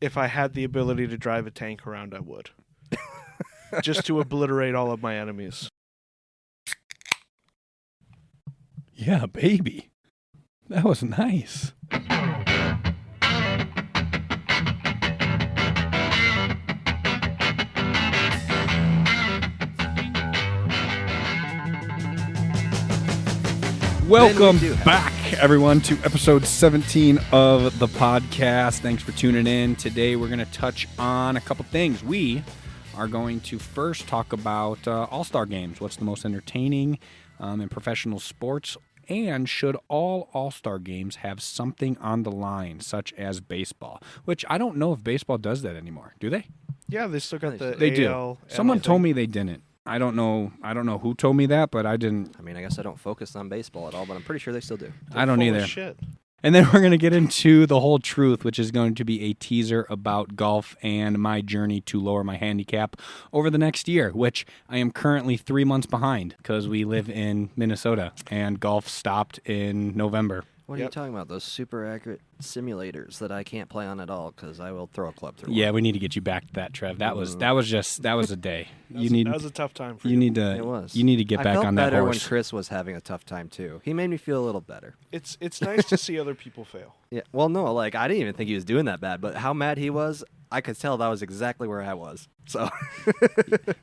if I had the ability to drive a tank around, I would. Just to obliterate all of my enemies. Yeah, baby. That was nice. Welcome back, everyone, to episode 17 of the podcast. Thanks for tuning in. Today, we're going to touch on a couple things. We are going to first talk about all-star games. What's the most entertaining in professional sports? And should all all-star games have something on the line, such as baseball? Which I don't know if baseball does that anymore. Do they? Yeah, they still got the They do. AL. Someone told me they didn't. I don't know who told me that, but I didn't. I mean, I guess I don't focus on baseball at all, but I'm pretty sure they still do. I don't full either. of shit. And then we're going to get into the whole truth, which is going to be a teaser about golf and my journey to lower my handicap over the next year, which I am currently 3 months behind because we live in Minnesota and golf stopped in November. What are you talking about? Those super accurate simulators that I can't play on at all because I will throw a club through. Yeah, we need to get you back to that, Trev. That was a day. That was a tough time for you. It was. You need to get back on that I felt better horse. when Chris was having a tough time too. He made me feel a little better. It's nice to see other people fail. Yeah. Well, no, like I didn't even think he was doing that bad, but how mad he was, I could tell that was exactly where I was. So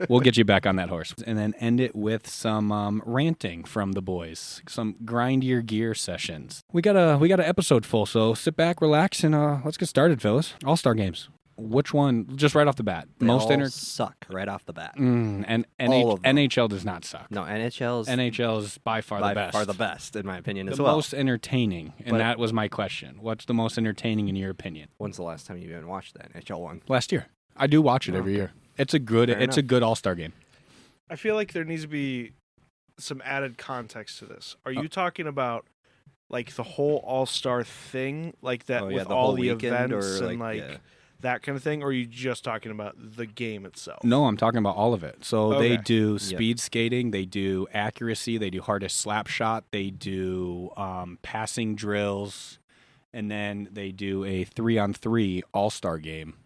we'll get you back on that horse, and then end it with some ranting from the boys, some grind your gear sessions. We got an episode full, so sit back, relax, and let's get started, fellas. All-star games. Which one? Just right off the bat. they all suck right off the bat. And All of them. NHL does not suck. No, NHL is by far the best. By far the best, in my opinion, as The well. most entertaining, and But- that was my question. What's the most entertaining in your opinion? When's the last time you even watched that NHL one? Last year. I do watch it every year. It's a good All-Star game. I feel like there needs to be some added context to this. Are you talking about like the whole All-Star thing, like that with the all whole the weekend, events or and that kind of thing, or are you just talking about the game itself? No, I'm talking about all of it. So they Okay. do speed skating, they do accuracy, they do hardest slap shot, they do passing drills, and then they do a 3-on-3 All-Star game.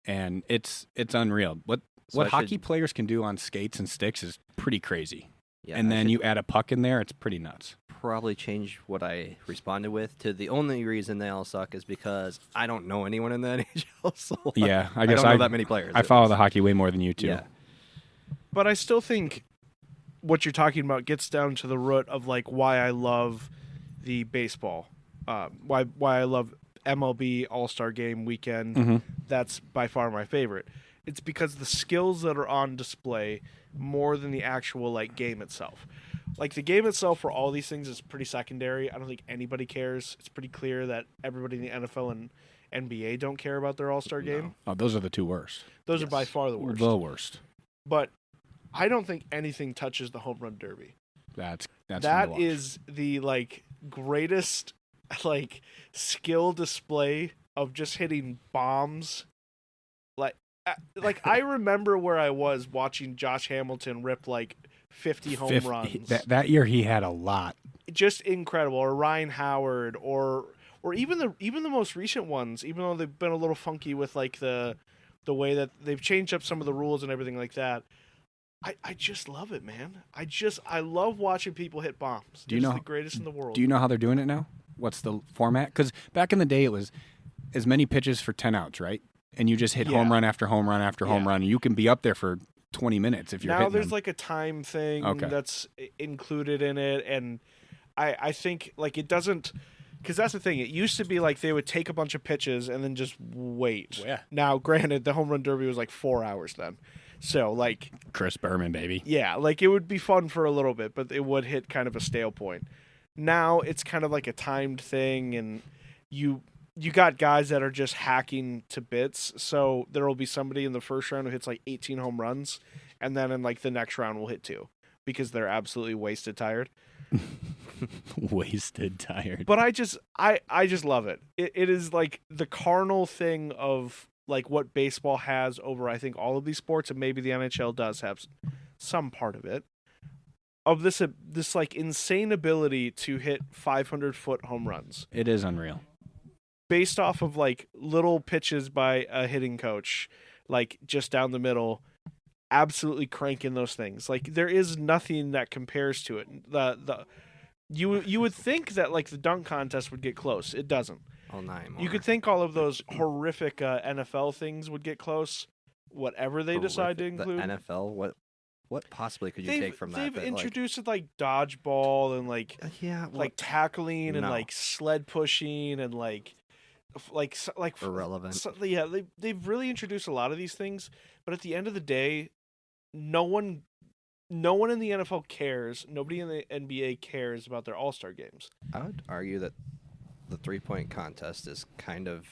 And it's unreal. What hockey players can do on skates and sticks is pretty crazy. Yeah, and then you add a puck in there, it's pretty nuts. probably change what I responded with to the only reason they all suck is because I don't know anyone in the NHL. So Yeah, I guess don't know that many players. I follow the hockey way more than you two. Yeah. But I still think what you're talking about gets down to the root of like why I love the baseball, why I love MLB All-Star Game weekend. Mm-hmm. That's by far my favorite. It's because the skills that are on display more than the actual like game itself. Like the game itself for all these things is pretty secondary. I don't think anybody cares. It's pretty clear that everybody in the NFL and NBA don't care about their All-Star game. Oh, those are the two worst. Those are by far the worst. The worst. But I don't think anything touches the home run derby. That is the like greatest like skill display of just hitting bombs. Like I remember where I was watching Josh Hamilton rip like 50 home runs. That year he had a lot. Just incredible. Or Ryan Howard or even the most recent ones, even though they've been a little funky with like the way that they've changed up some of the rules and everything like that. I just love it, man. I love watching people hit bombs. It's the greatest in the world. Do you know how they're doing it now? What's the format? Because back in the day, it was as many pitches for 10 outs, right? And you just hit home run after home run after home run. And you can be up there for 20 minutes if you're hitting Now there's them. like a time thing that's included in it. And I think like it doesn't... Because that's the thing. It used to be like they would take a bunch of pitches and then just wait. Yeah. Now, granted, the home run derby was like 4 hours then. So, like... Chris Berman, baby. Yeah, like it would be fun for a little bit, but it would hit kind of a stale point. Now, it's kind of like a timed thing, and you got guys that are just hacking to bits, so there will be somebody in the first round who hits like 18 home runs, and then in like the next round will hit 2, because they're absolutely wasted tired. Wasted tired. But I just love it. It is like the carnal thing of like what baseball has over I think all of these sports, and maybe the NHL does have some part of it. Of this like insane ability to hit 500-foot home runs. It is unreal. based off of like little pitches by a hitting coach, like just down the middle, absolutely cranking those things. Like there is nothing that compares to it. You would think that like the dunk contest would get close. It doesn't. All nine more. You could think all of those horrific NFL things would get close. Whatever they decide to include. The NFL, what possibly could you take from that? They've introduced like dodgeball and like like tackling and like sled pushing and like irrelevant. Yeah, they've really introduced a lot of these things, but at the end of the day, no one in the NFL cares. Nobody in the NBA cares about their All-Star games. I would argue that the 3-point contest is kind of,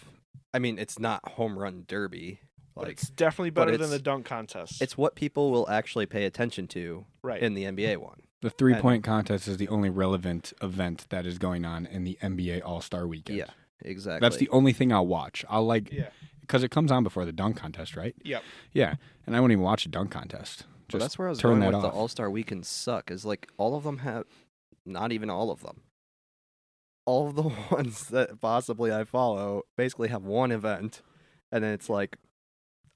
I mean, it's not home run derby. But it's definitely better than the dunk contest. It's what people will actually pay attention to in the NBA one. The 3-point contest is the only relevant event that is going on in the NBA All-Star weekend. Yeah, exactly. That's the only thing I'll watch. I'll because it comes on before the dunk contest, right? Yep. Yeah, and I won't even watch a dunk contest. Well, that's where I was going with the All-Star weekends suck, is like all of them have, not even all of them. All of the ones that possibly I follow basically have one event, and then it's like,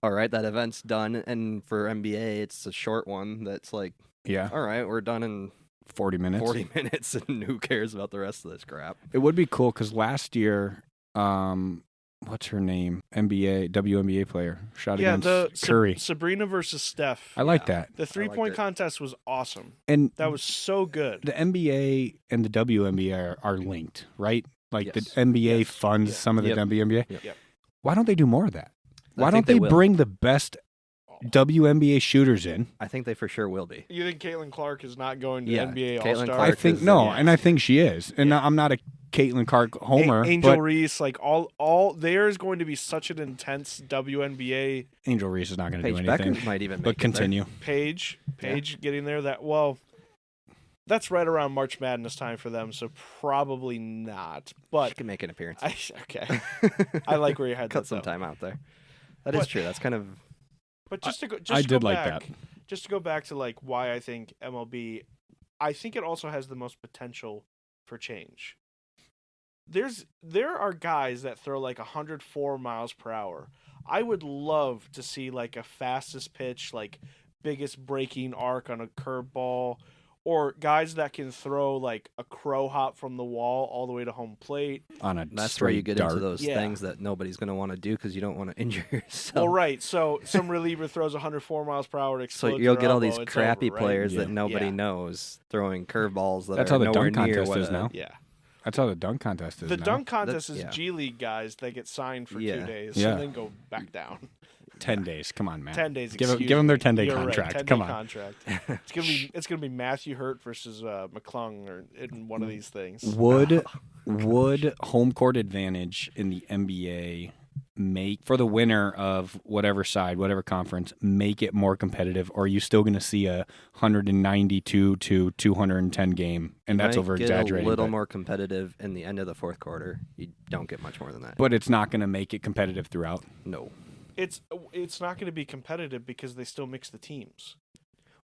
all right, that event's done, and for NBA, it's a short one that's like, all right, we're done in 40 minutes. 40 minutes, and who cares about the rest of this crap? It would be cool, because last year, what's her name? WNBA player. Shot against Curry. Sabrina versus Steph. I like that. The 3-point contest was awesome. And that was so good. The NBA and the WNBA are linked, right? Like the NBA funds some of the WNBA. Yep. Why don't they do more of that? Why don't they bring the best WNBA shooters in? I think they for sure will be. You think Caitlin Clark is not going to NBA All-Star? I think and I think she is. And I'm not a Caitlin Clark homer. Angel Reese, like all there is going to be such an intense WNBA. Angel Reese is not going to do anything. Becker might even but continue. Paige getting there. That's right around March Madness time for them, so probably not. But she can make an appearance. Okay. I like where you had cut some time out there. That is true. That's kind of. But just to go back to like why I think MLB, I think it also has the most potential for change. There are guys that throw like 104 miles per hour. I would love to see like a fastest pitch, like biggest breaking arc on a curveball, or guys that can throw like a crow hop from the wall all the way to home plate. That's where you get into those things that nobody's going to want to do because you don't want to injure yourself. Well, right. So some reliever throws 104 miles per hour to explode. So you'll get all these crappy players that nobody knows throwing curveballs that are nowhere near what is now. Yeah. That's how the dunk contest is. The dunk contest is G League guys that get signed for 2 days and then go back down. 10 days. Come on, man. 10 days. Give them their 10-day contract. Right, 10-day Come on. Contract. It's gonna be Matthew Hurt versus McClung or in one of these things. Would home court advantage in the NBA make, for the winner of whatever side, whatever conference, make it more competitive, or are you still going to see a 192 to 210 game? And that's over exaggerating. A little more competitive in the end of the fourth quarter. You don't get much more than that. But it's not going to make it competitive throughout. No. It's not going to be competitive because they still mix the teams.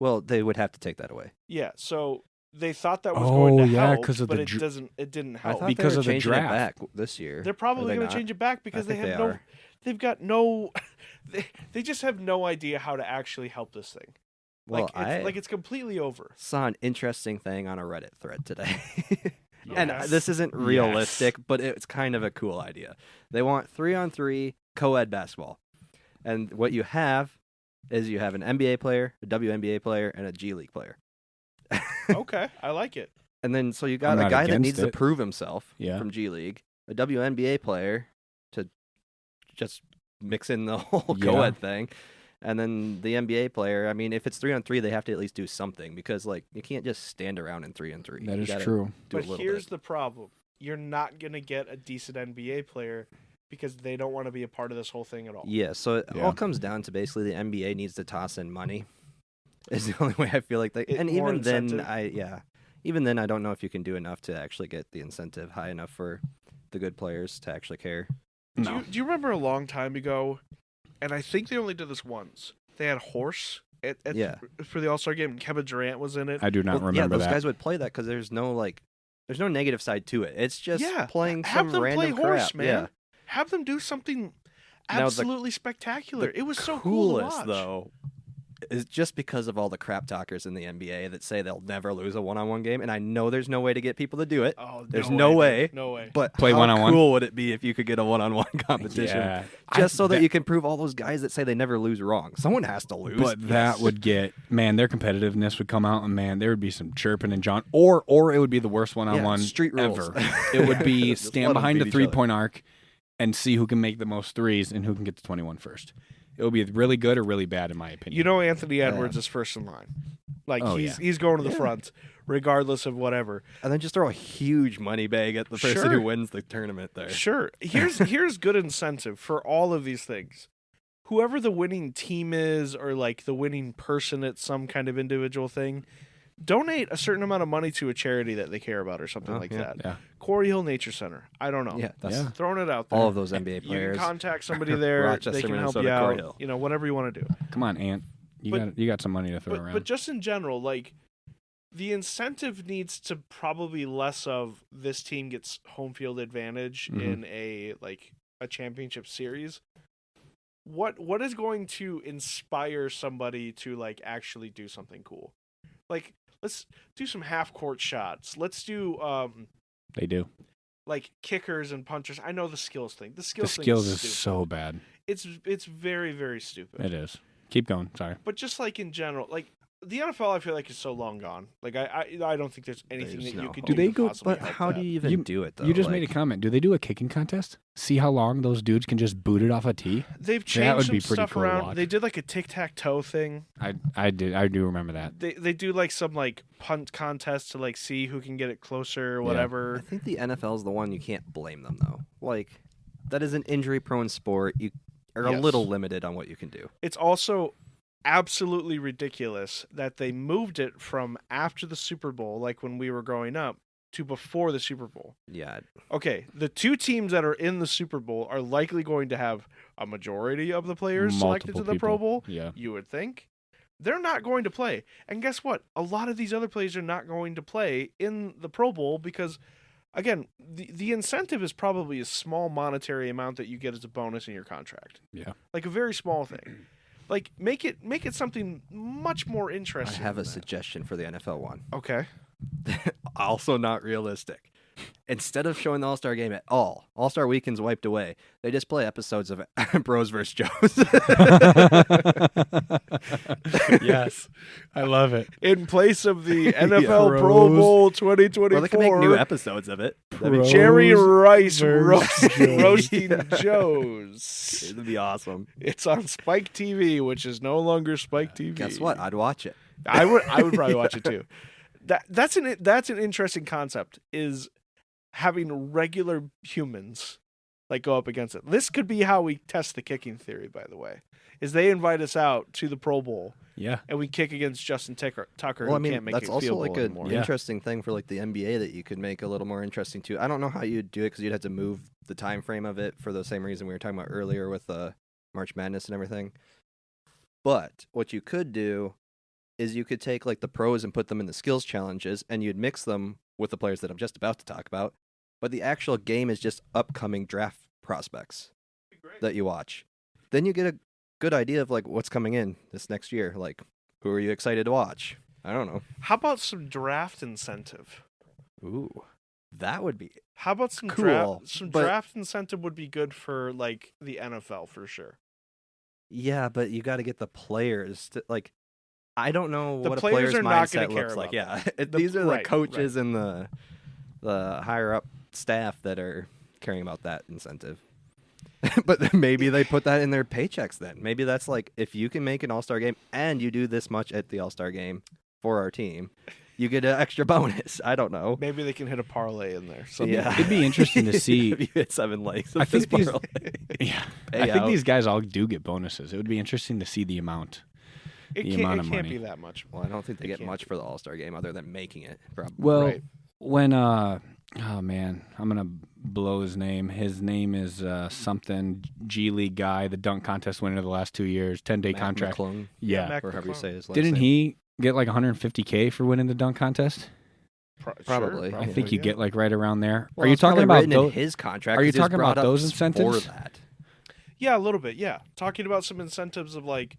Well, they would have to take that away. Yeah, so they thought that was going to help, but it didn't help. I thought because they were of the changing draft it back this year. They're probably going to change it back because they've got no they just have no idea how to actually help this thing. Well, it's completely over. Saw an interesting thing on a Reddit thread today. And this isn't realistic, but it's kind of a cool idea. They want 3-on-3 co-ed basketball. And what you have is you have an NBA player, a WNBA player, and a G League player. Okay, I like it. And then so you got a guy that needs to prove himself from G League, a WNBA player to just mix in the whole co-ed thing, and then the NBA player. I mean, if it's 3-on-3, they have to at least do something because like you can't just stand around in 3-on-3. That is true. But here's the problem: you're not gonna get a decent NBA player because they don't want to be a part of this whole thing at all. Yeah, so it all comes down to basically the NBA needs to toss in money. Is the only way I feel like they. And even then, I don't know if you can do enough to actually get the incentive high enough for the good players to actually care. No. Do you remember a long time ago? And I think they only did this once. They had horse for the All-Star game. Kevin Durant was in it. I do not remember that. Those guys would play that because there's no negative side to it. It's just playing have some them random play horse, crap. man. Yeah. Have them do something Now, absolutely spectacular. It was so cool to coolest, watch. though, is just because of all the crap talkers in the NBA that say they'll never lose a one-on-one game, and I know there's no way to get people to do it. Oh, there's no way. No way. But Play how one-on-one? cool would it be if you could get a one-on-one competition? Yeah. Just so that you can prove all those guys that say they never lose wrong. Someone has to lose. But that would get, man, their competitiveness would come out, and man, there would be some chirping and John, or it would be the worst one-on-one street rules. ever. It would be Just stand let 'em behind beat the each three-point arc and see who can make the most threes and who can get to 21 first. It would be really good or really bad, in my opinion. You know, Anthony Edwards is first in line. Like he's going to the front, regardless of whatever. And then just throw a huge money bag at the person who wins the tournament there. Sure. Here's good incentive for all of these things. Whoever the winning team is, or like the winning person at some kind of individual thing, donate a certain amount of money to a charity that they care about or something like that. Yeah. Quarry Hill Nature Center. I don't know. Yeah, that's Throwing it out there. all of those NBA players. You can contact somebody there. Rochester, They can help Minnesota, you Quarry out. Hill. You know, whatever you want to do. Come on, Ant. You got some money to throw around. But just in general, like, the incentive needs to probably less of this team gets home field advantage in a championship series. What is going to inspire somebody to like actually do something cool? Like, let's do some half court shots. Let's do They do. like kickers and punchers. I know the skills thing. The The skills thing skills is is stupid. so bad. It's very, very stupid. It is. Keep going. Sorry. But just like in general, like the NFL, I feel like is so long gone. Like I don't think there's anything There's that you no could hope. do. Do they to go- possibly But help how that. do you even do it, though? You just made a comment. Do they do a kicking contest? See how long those dudes can just boot it off a tee? They've That changed would some be pretty stuff cool to around. watch. They did like a tic-tac-toe thing. I do remember that. They do like some like punt contest to like see who can get it closer or whatever. I think the NFL is the one you can't blame them, though. Like, that is an injury-prone sport. You are a Yes. little limited on what you can do. It's also absolutely ridiculous that they moved it from after the Super Bowl, like when we were growing up, to before the Super Bowl. Yeah. Okay, the two teams that are in the Super Bowl are likely going to have a majority of the players selected to the Pro Bowl. Yeah. You would think. They're not going to play. And guess what? A lot of these other players are not going to play in the Pro Bowl because, again, the incentive is probably a small monetary amount that you get as a bonus in your contract. Yeah. Like a very small thing. Like make it something much more interesting. I have a than that. suggestion for the NFL one. Okay. Also not realistic. Instead of showing the All-Star game at all, All-Star Weekend's wiped away. They just play episodes of Bros vs. Joes. Yes. I love it. In place of the NFL Pro Pros. Bowl 2024. Or they can make new episodes of it. That'd be, Pros Jerry Rice versus Joes. roasting Joes. it'd be awesome. It's on Spike TV, which is no longer Spike TV. Guess what? I'd watch it. I would probably watch it too. That's an interesting concept, is having regular humans like go up against it. This could be how we test the kicking theory, by the way. Is they invite us out to the Pro Bowl Yeah. and we kick against Justin Tucker Well, I who mean, can't make that's a also field like goal an anymore. interesting thing for like the NBA that you could make a little more interesting too. I don't know how you'd do it because you'd have to move the time frame of it for the same reason we were talking about earlier with March Madness and everything. But what you could do is you could take like the pros and put them in the skills challenges, and you'd mix them with the players that I'm just about to talk about. But the actual game is just upcoming draft prospects that you watch. Then you get a good idea of like what's coming in this next year. Like, who are you excited to watch? I don't know. How about some draft incentive? Ooh, that would be How about some Cool, but- draft incentive would be good for like the NFL for sure. yeah, but you got to get the players to like. I don't know The what a players player's are not gonna mindset care looks like. about Yeah, these are the right, coaches and the higher up staff that are caring about that incentive. But then maybe they put that in their paychecks. Then maybe that's like, if you can make an All-Star game and you do this much at the All-Star game for our team, you get an extra bonus. I don't know. Maybe they can hit a parlay in there. Something Yeah. It'd be interesting to see. If you hit 7 legs, I think these, yeah, I think these guys all do get bonuses. It would be interesting to see the amount. It The can't, amount it of can't money. be that much. Well, I don't think they It get can't much be. for the All-Star game other than making it. Probably. Well, Right. when oh man, I'm gonna blow his name. His name is something G League guy, the dunk contest winner the last 2 years, 10-day Mac contract. McClung, Yeah, Mac or however you McClung. say his last didn't name. he get like $150K for winning the dunk contest? Probably. Sure, I think you get like right around there. Well, are you it's talking probably about written in those? his contract? Are you 'cause he was talking brought about up those for incentives? that. Yeah, a little bit. Yeah, talking about some incentives of like,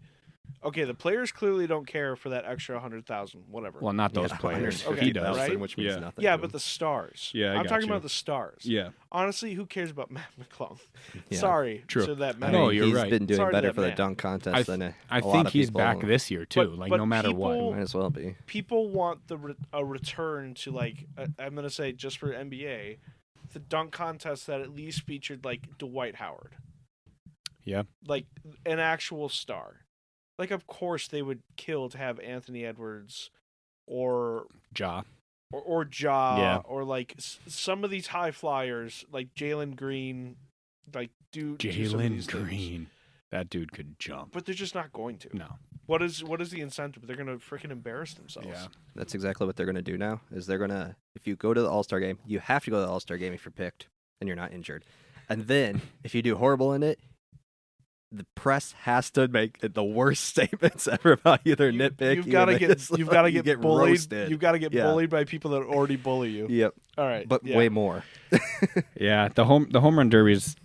okay, the players clearly don't care for that extra 100,000, whatever. Well, not those Yeah, players. Okay, He does. right? which means Yeah. nothing. Yeah, to but him. the stars. Yeah, I I'm got talking you. about the stars. Yeah. Honestly, who cares about Matt McClung? Yeah. Sorry True. to that I man. No, mean, you're he's right. been doing Sorry to better that for the man. dunk contest than a I lot think of he's people. back this year too. But no matter people- Might as well be. People want a return to like I'm gonna say just for NBA, the dunk contest that at least featured like Dwight Howard, Yeah. like an actual star. Like of course they would kill to have Anthony Edwards or Ja. or Ja Yeah. or like some of these high flyers like Jalen Green, like do some of Jalen these things. Green. That dude could jump. But they're just not going to. No. What is the incentive? They're gonna freaking embarrass themselves. Yeah. That's exactly what they're going to do now. Is they're going to, if you go to the All-Star game, you have to go to the All-Star game if you're picked and you're not injured. And then if you do horrible in it, the press has to make the worst statements ever about you. They're nitpick. You've got to get bullied. roasted. You've got to get Yeah. bullied by people that already bully you. Yep, All right, but yeah. way more. Yeah. The home run derbies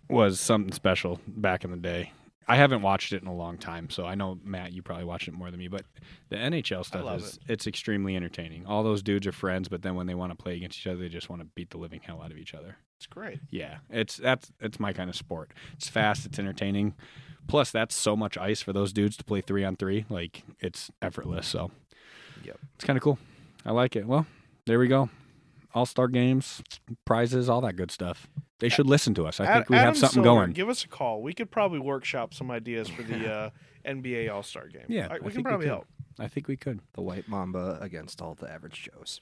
was something special back in the day. I haven't watched it in a long time, so I know, Matt, you probably watched it more than me, but the NHL stuff love it's extremely entertaining. All those dudes are friends, but then when they want to play against each other, they just want to beat the living hell out of each other. It's great. Yeah, it's my kind of sport. It's fast, it's entertaining. Plus, that's so much ice for those dudes to play 3-on-3. Like, it's effortless. So, Yep. it's kind of cool. I like it. Well, there we go. All-Star games, prizes, all that good stuff. They should listen to us. I think we Adam have something Silver, going. Give us a call. We could probably workshop some ideas for the NBA All-Star game. Yeah, we I can think probably could. help. I think we could. The White Mamba against all the average Joes.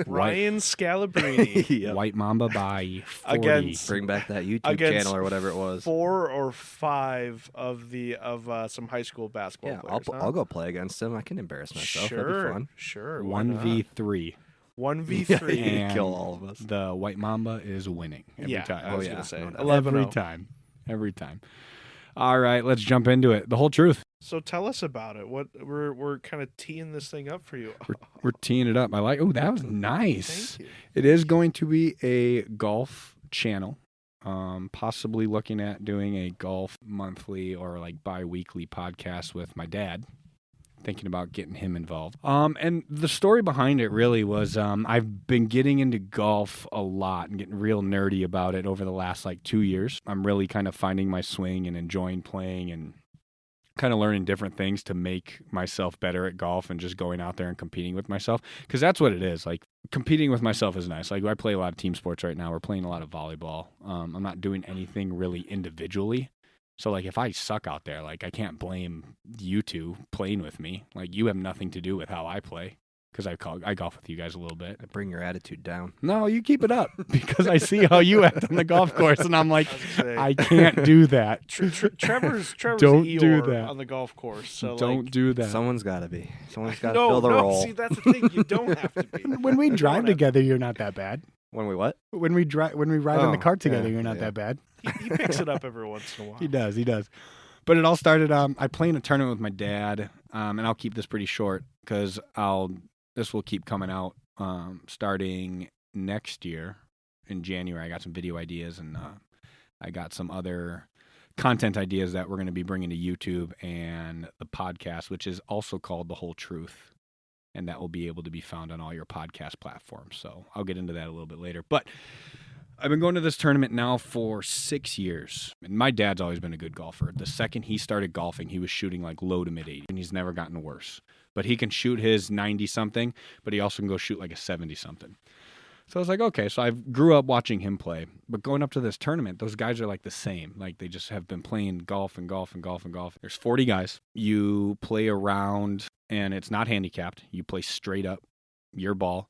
Ryan Scalabrine Yep. White Mamba by 40. Against- Bring back that YouTube against channel or whatever it was. 4 or 5 of some high school basketball Yeah, players. I'll go play against him. I can embarrass myself. That'd be fun. Sure. why not? 1v3. 1v3. And Kill all of us. The White Mamba is winning every Yeah, time. I was yeah, gonna say no doubt. 11-0. Every time. Every time. All right, let's jump into it. The whole truth. So tell us about it. What we're kind of teeing this thing up for you. We're teeing it up. I like. Oh, that was nice. Thank you. It is going to be a golf channel. Possibly looking at doing a golf monthly or like bi-weekly podcast with my dad. Thinking about getting him involved. And the story behind it really was I've been getting into golf a lot and getting real nerdy about it over the last like 2 years. I'm really kind of finding my swing and enjoying playing and kind of learning different things to make myself better at golf and just going out there and competing with myself. Because that's what it is. Like, competing with myself is nice. Like, I play a lot of team sports right now. We're playing a lot of volleyball. I'm not doing anything really individually. So, like, if I suck out there, like, I can't blame you two playing with me. Like, you have nothing to do with how I play. Because I golf with you guys a little bit. Bring your attitude down. No, you keep it up. Because I see how you act on the golf course. And I'm like, I was gonna say, I can't do that. Trevor's Don't Eeyore do that. on the golf course. So Don't like, do that. Someone's got to be. Someone's got to no, fill the no. role. See, that's the thing. You don't have to be. When we You drive don't have together, you're not that bad. When we what? When we ride in the Oh, car together, yeah, you're not yeah. that bad. He picks it up every once in a while. He does. But it all started. I play in a tournament with my dad, and I'll keep this pretty short because this will keep coming out starting next year in January. I got some video ideas, and I got some other content ideas that we're going to be bringing to YouTube and the podcast, which is also called The Whole Truth, and that will be able to be found on all your podcast platforms. So I'll get into that a little bit later, but. I've been going to this tournament now for 6 years. And my dad's always been a good golfer. The second he started golfing, he was shooting like low to mid 80s, and he's never gotten worse. But he can shoot his 90-something, but he also can go shoot like a 70-something. So I was like, okay. So I grew up watching him play. But going up to this tournament, those guys are like the same. Like they just have been playing golf and golf and golf and golf. There's 40 guys. You play around, and it's not handicapped. You play straight up your ball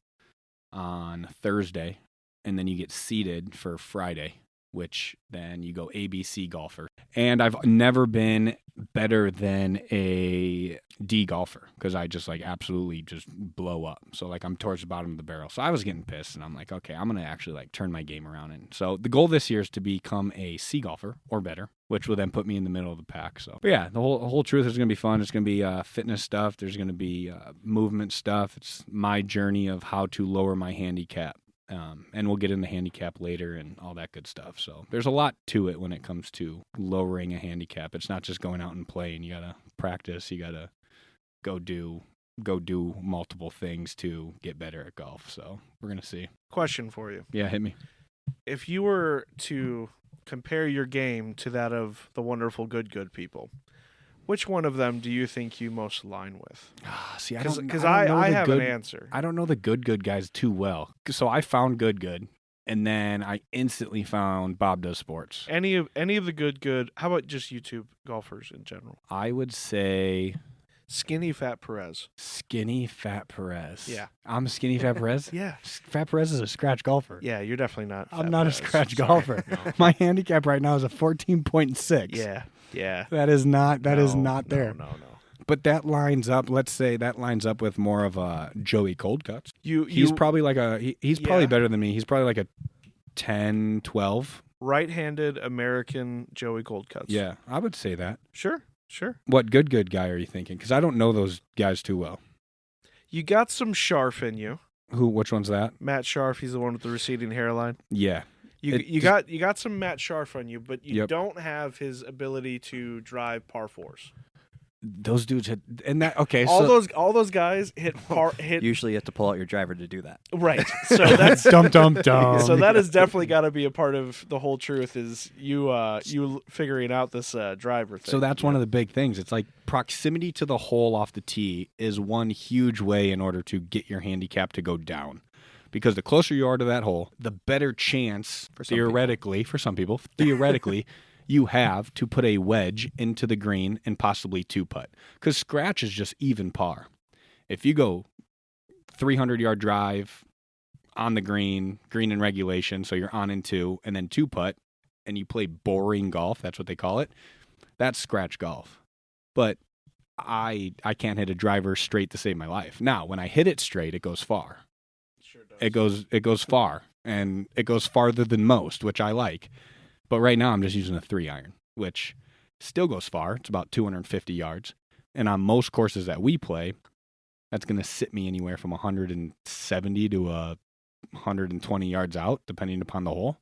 on Thursday. And then you get seeded for Friday, which then you go ABC golfer. And I've never been better than a D golfer because I just like absolutely just blow up. So like I'm towards the bottom of the barrel. So I was getting pissed and I'm like, okay, I'm going to actually like turn my game around. And so the goal this year is to become a C golfer or better, which will then put me in the middle of the pack. So but yeah, the whole truth is going to be fun. It's going to be fitness stuff. There's going to be movement stuff. It's my journey of how to lower my handicap. And we'll get into handicap later and all that good stuff. So there's a lot to it when it comes to lowering a handicap. It's not just going out and playing. You got to practice. You got to go do multiple things to get better at golf. So we're going to see. Question for you. Yeah, hit me. If you were to compare your game to that of the wonderful good people, which one of them do you think you most align with? See, Because I have an answer. I don't know the good guys too well. So I found good, and then I instantly found Bob Does Sports. Any of the good. How about just YouTube golfers in general? I would say Skinny Fat Perez. Skinny Fat Perez. Yeah. I'm a Skinny Fat Perez? Yeah. Fat Perez is a scratch golfer. Yeah, you're definitely not. I'm not Perez. a scratch Sorry. golfer. No. My handicap right now is a 14.6. Yeah. That is not there. No. But that lines up, let's say that lines up with more of a Joey Coldcuts. He's probably like he's probably better than me. He's probably like a 10, 12. Right-handed American Joey Coldcuts. Yeah, I would say that. Sure. What good guy are you thinking? Because I don't know those guys too well. You got some Scharf in you. Which one's that? Matt Scharf, he's the one with the receding hairline. Yeah. You got some Matt Scharf on you, but you don't have his ability to drive par fours. Those dudes had, and that okay. All those guys hit. Usually, you have to pull out your driver to do that. Right. So that's dum. So that has definitely got to be a part of the whole truth. Is you figuring out this driver thing. So that's one of the big things. It's like proximity to the hole off the tee is one huge way in order to get your handicap to go down. Because the closer you are to that hole, the better chance, for some people, you have to put a wedge into the green and possibly two-putt. Because scratch is just even par. If you go 300-yard drive on the green in regulation, so you're on in two, and then two-putt, and you play boring golf, that's what they call it, that's scratch golf. But I can't hit a driver straight to save my life. Now, when I hit it straight, it goes far. Sure does. It goes far, and it goes farther than most, which I like. But right now I'm just using a 3-iron, which still goes far. It's about 250 yards. And on most courses that we play, that's going to sit me anywhere from 170 to 120 yards out, depending upon the hole.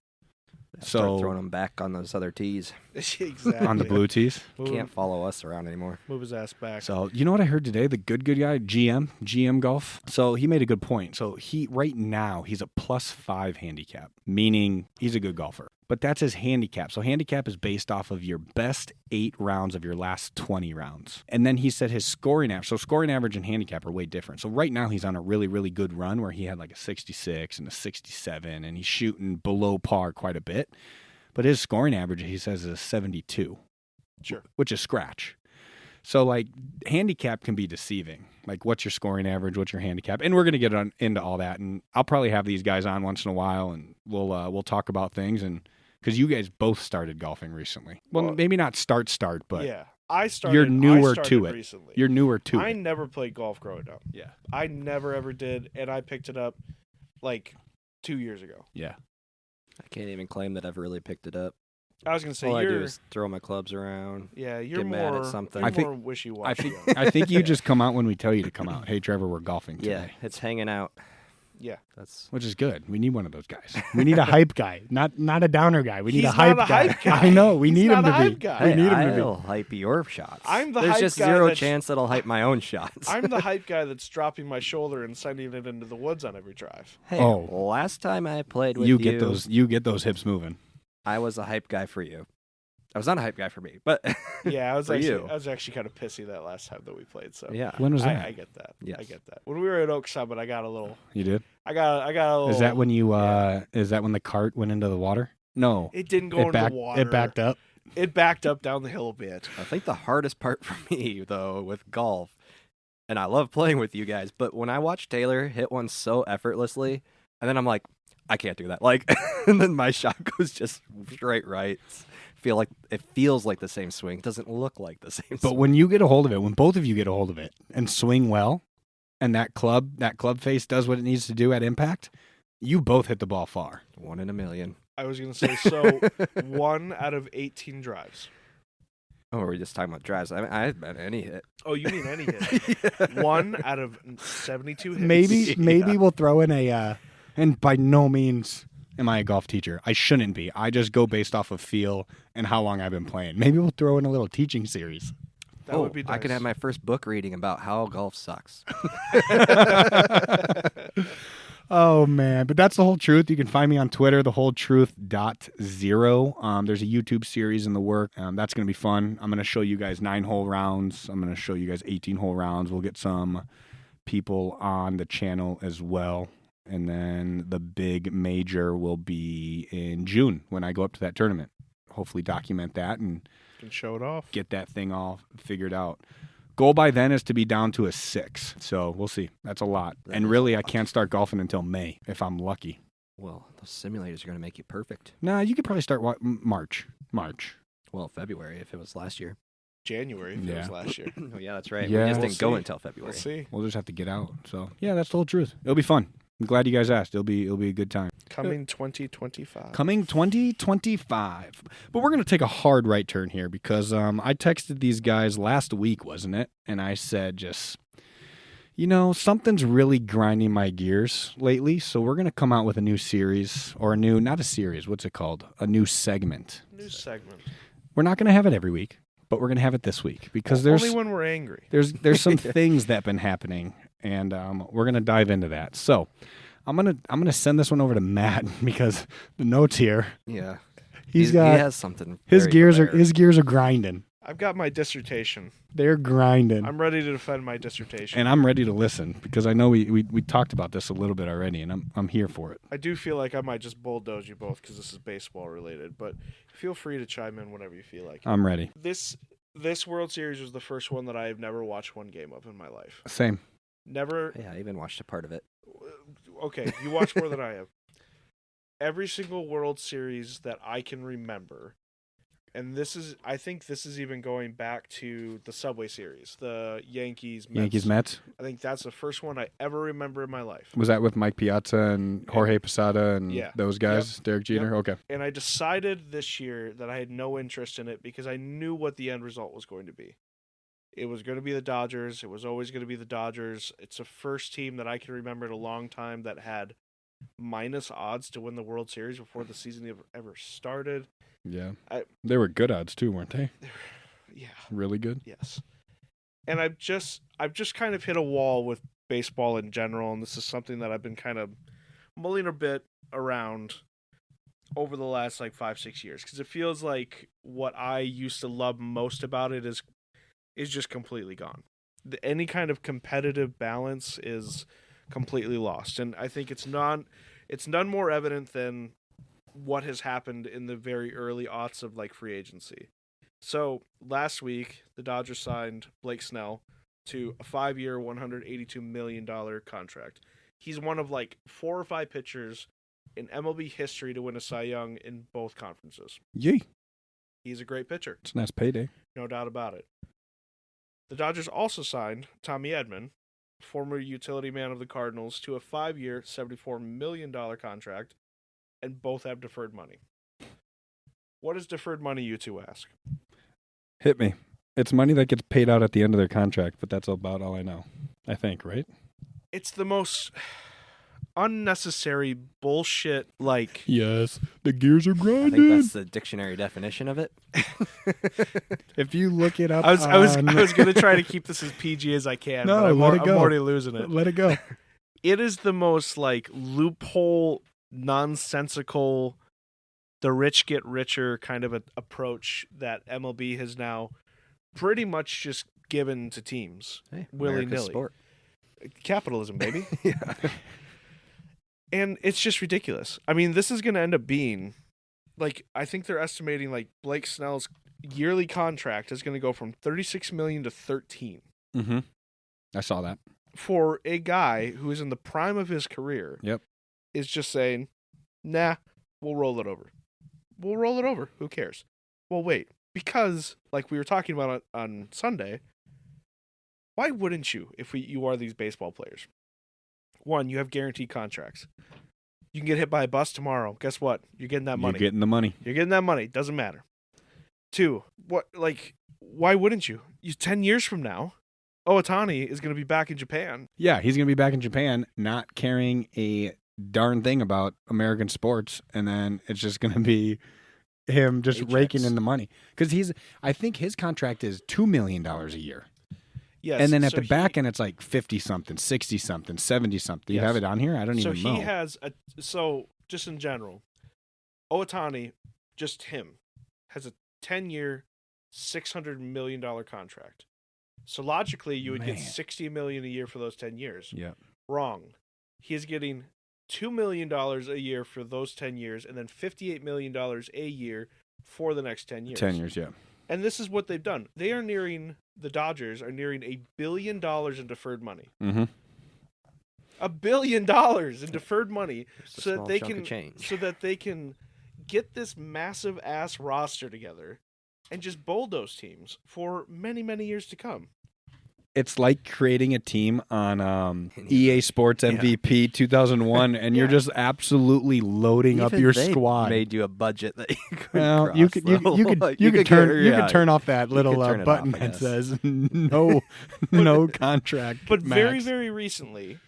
Start throwing them back on those other tees. Exactly. On the blue tees. Can't follow us around anymore. Move his ass back. So you know what I heard today? The good guy, GM Golf. So he made a good point. So right now he's a +5 handicap, meaning he's a good golfer. But that's his handicap. So handicap is based off of your best 8 rounds of your last 20 rounds. And then he said his scoring average. So scoring average and handicap are way different. So right now he's on a really, really good run where he had like a 66 and a 67, and he's shooting below par quite a bit. But his scoring average, he says, is a 72. Sure. Which is scratch. So like handicap can be deceiving. Like what's your scoring average? What's your handicap? And we're going to get into all that. And I'll probably have these guys on once in a while, and we'll talk about things. And because you guys both started golfing recently. Well, maybe not start, but yeah, I started. You're newer to it. Recently. You're newer to it. I never played golf growing up. Yeah, I never ever did, and I picked it up like 2 years ago. Yeah, I can't even claim that I've really picked it up. I was gonna say all I do is throw my clubs around. Yeah, you're get more mad at something. You're I think more wishy-washy. I think you just come out when we tell you to come out. Hey, Trevor, we're golfing today. Yeah, it's hanging out. Yeah, which is good. We need one of those guys. We need a hype guy, not a downer guy. We need a hype not a guy. hype guy. I know. We He's need him not a to hype be. guy. We need him to be. I'll hype your shots. I'm the There's hype just guy zero that's- chance that I'll hype my own shots. I'm the hype guy that's dropping my shoulder and sending it into the woods on every drive. Hey, last time I played with you get those hips moving. I was a hype guy for you. I was not a hype guy for me, but Yeah, I was for you. actually kind of pissy that last time that we played. So Yeah. When was that? I get that. Yes. I get that. When we were at Oak Summit, I got a little. You did? I got a little. Is that when you? Is that when the cart went into the water? No. It didn't go into the water. It backed up. It backed up down the hill a bit. I think the hardest part for me, though, with golf, and I love playing with you guys, but when I watch Taylor hit one so effortlessly, and then I'm like, I can't do that. Like, and then my shot goes just straight right. It feels like the same swing. It doesn't look like the same. But swing. when you get a hold of it, when both of you get a hold of it and swing well, and that club face does what it needs to do at impact, you both hit the ball far. 1 in a million. I was gonna say, so 1 out of 18 drives. Oh, are we just talking about drives? I mean, I bet any hit. Oh, you mean any hit? Yeah. 1 out of 72 hits. Maybe we'll throw in a. And by no means am I a golf teacher. I shouldn't be. I just go based off of feel and how long I've been playing. Maybe we'll throw in a little teaching series. That would be nice. I could have my first book reading about how golf sucks. Oh, man. But that's The Whole Truth. You can find me on Twitter, thewholetruth.0. There's a YouTube series in the work. That's going to be fun. I'm going to show you guys 9-hole rounds. I'm going to show you guys 18-hole rounds. We'll get some people on the channel as well. And then the big major will be in June when I go up to that tournament. Hopefully document that and can show it off. Get that thing all figured out. Goal by then is to be down to a 6. So we'll see. That's a lot. And really, I can't start golfing until May if I'm lucky. Well, those simulators are going to make you perfect. Nah, you could probably start March. Well, February if it was last year. January if it was last year. Oh, yeah, that's right. Yeah. We just didn't go until February. We'll see. We'll just have to get out. So, yeah, that's The Whole Truth. It'll be fun. I'm glad you guys asked. It'll be a good time. Coming 2025. Coming 2025. But we're going to take a hard right turn here because I texted these guys last week, wasn't it? And I said something's really grinding my gears lately. So we're going to come out with a new series or not a series. What's it called? A new segment. We're not going to have it every week, but we're going to have it this week because only when we're angry. There's some things that have been happening. And we're gonna dive into that. So I'm gonna send this one over to Matt because the notes here. Yeah, he has something. His gears are grinding. I've got my dissertation. They're grinding. I'm ready to defend my dissertation, and I'm ready to listen because I know we talked about this a little bit already, and I'm here for it. I do feel like I might just bulldoze you both because this is baseball related, but feel free to chime in whenever you feel like it. I'm ready. This World Series was the first one that I have never watched one game of in my life. Same. Never. Yeah, I even watched a part of it. Okay, you watch more than I have. Every single World Series that I can remember, and I think this is even going back to the Subway Series, the Yankees-Mets. I think that's the first one I ever remember in my life. Was that with Mike Piazza and Jorge Posada and those guys? Yep. Derek Jeter? Yep. Okay. And I decided this year that I had no interest in it because I knew what the end result was going to be. It was going to be the Dodgers. It was always going to be the Dodgers. It's the first team that I can remember in a long time that had minus odds to win the World Series before the season ever started. Yeah. They were good odds too, weren't they? Yeah. Really good? Yes. And I've just kind of hit a wall with baseball in general, and this is something that I've been kind of mulling a bit around over the last 5-6 years because it feels like what I used to love most about it is just completely gone. Any kind of competitive balance is completely lost, and I think it's none more evident than what has happened in the very early aughts of free agency. So last week, the Dodgers signed Blake Snell to a 5-year, $182 million contract. He's one of 4 or 5 pitchers in MLB history to win a Cy Young in both conferences. Yay! He's a great pitcher. It's a nice payday. No doubt about it. The Dodgers also signed Tommy Edman, former utility man of the Cardinals, to a 5-year, $74 million contract, and both have deferred money. What is deferred money, you two ask? Hit me. It's money that gets paid out at the end of their contract, but that's about all I know. I think, right? It's the most unnecessary bullshit, Yes, the gears are grinding. I think that's the dictionary definition of it. If you look it up, I was going to try to keep this as PG as I can. No, but I'm go. already losing it. Let it go. It is the most loophole, nonsensical, the rich get richer kind of an approach that MLB has now pretty much just given to teams willy-nilly. Sport. Capitalism, baby. Yeah. And it's just ridiculous. I mean, this is going to end up being, I think they're estimating, Blake Snell's yearly contract is going to go from $36 million to $13 million. Mm-hmm. I saw that. For a guy who is in the prime of his career. Yep. Is just saying, Nah, we'll roll it over. We'll roll it over. Who cares? Well, wait. Because, like we were talking about on Sunday, why wouldn't you if you are these baseball players? One, you have guaranteed contracts. You can get hit by a bus tomorrow. Guess what? You're getting that money. You're getting the money. You're getting that money. Doesn't matter. Two, why wouldn't you? 10 years from now, Ohtani is going to be back in Japan. Yeah, he's going to be back in Japan, not caring a darn thing about American sports, and then it's just going to be him just raking in the money. Because I think his contract is $2 million a year. Yes. And then at the back end, it's like 50-something, 60-something, 70-something. You have it on here? I don't even know. So he has just in general, Ohtani, just him, has a 10-year, $600 million contract. So logically, you would get $60 million a year for those 10 years. Yeah. Wrong. He is getting $2 million a year for those 10 years, and then $58 million a year for the next 10 years. 10 years, yeah. And this is what they've done. The Dodgers are nearing $1 billion in deferred money. Mm-hmm. $1 billion in deferred money so that they can get this massive ass roster together and just bulldoze teams for many, many years to come. It's like creating a team on EA Sports MVP 2001, and you're just absolutely loading up your squad. Made you a budget that you could. Well, you could turn off that little button that says no contract. But max. very, very recently,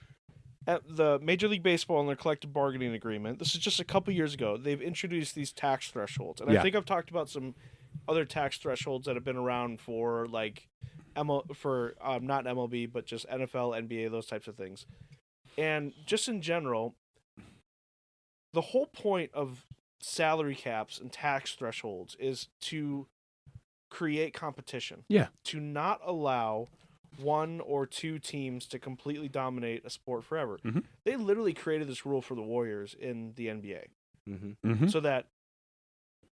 at the Major League Baseball and their collective bargaining agreement, this is just a couple years ago, they've introduced these tax thresholds, and I think I've talked about some other tax thresholds that have been around for like. Not MLB, but just NFL, NBA, those types of things. And just in general, the whole point of salary caps and tax thresholds is to create competition. Yeah. To not allow one or two teams to completely dominate a sport forever. Mm-hmm. They literally created this rule for the Warriors in the NBA. Mm-hmm. Mm-hmm. So that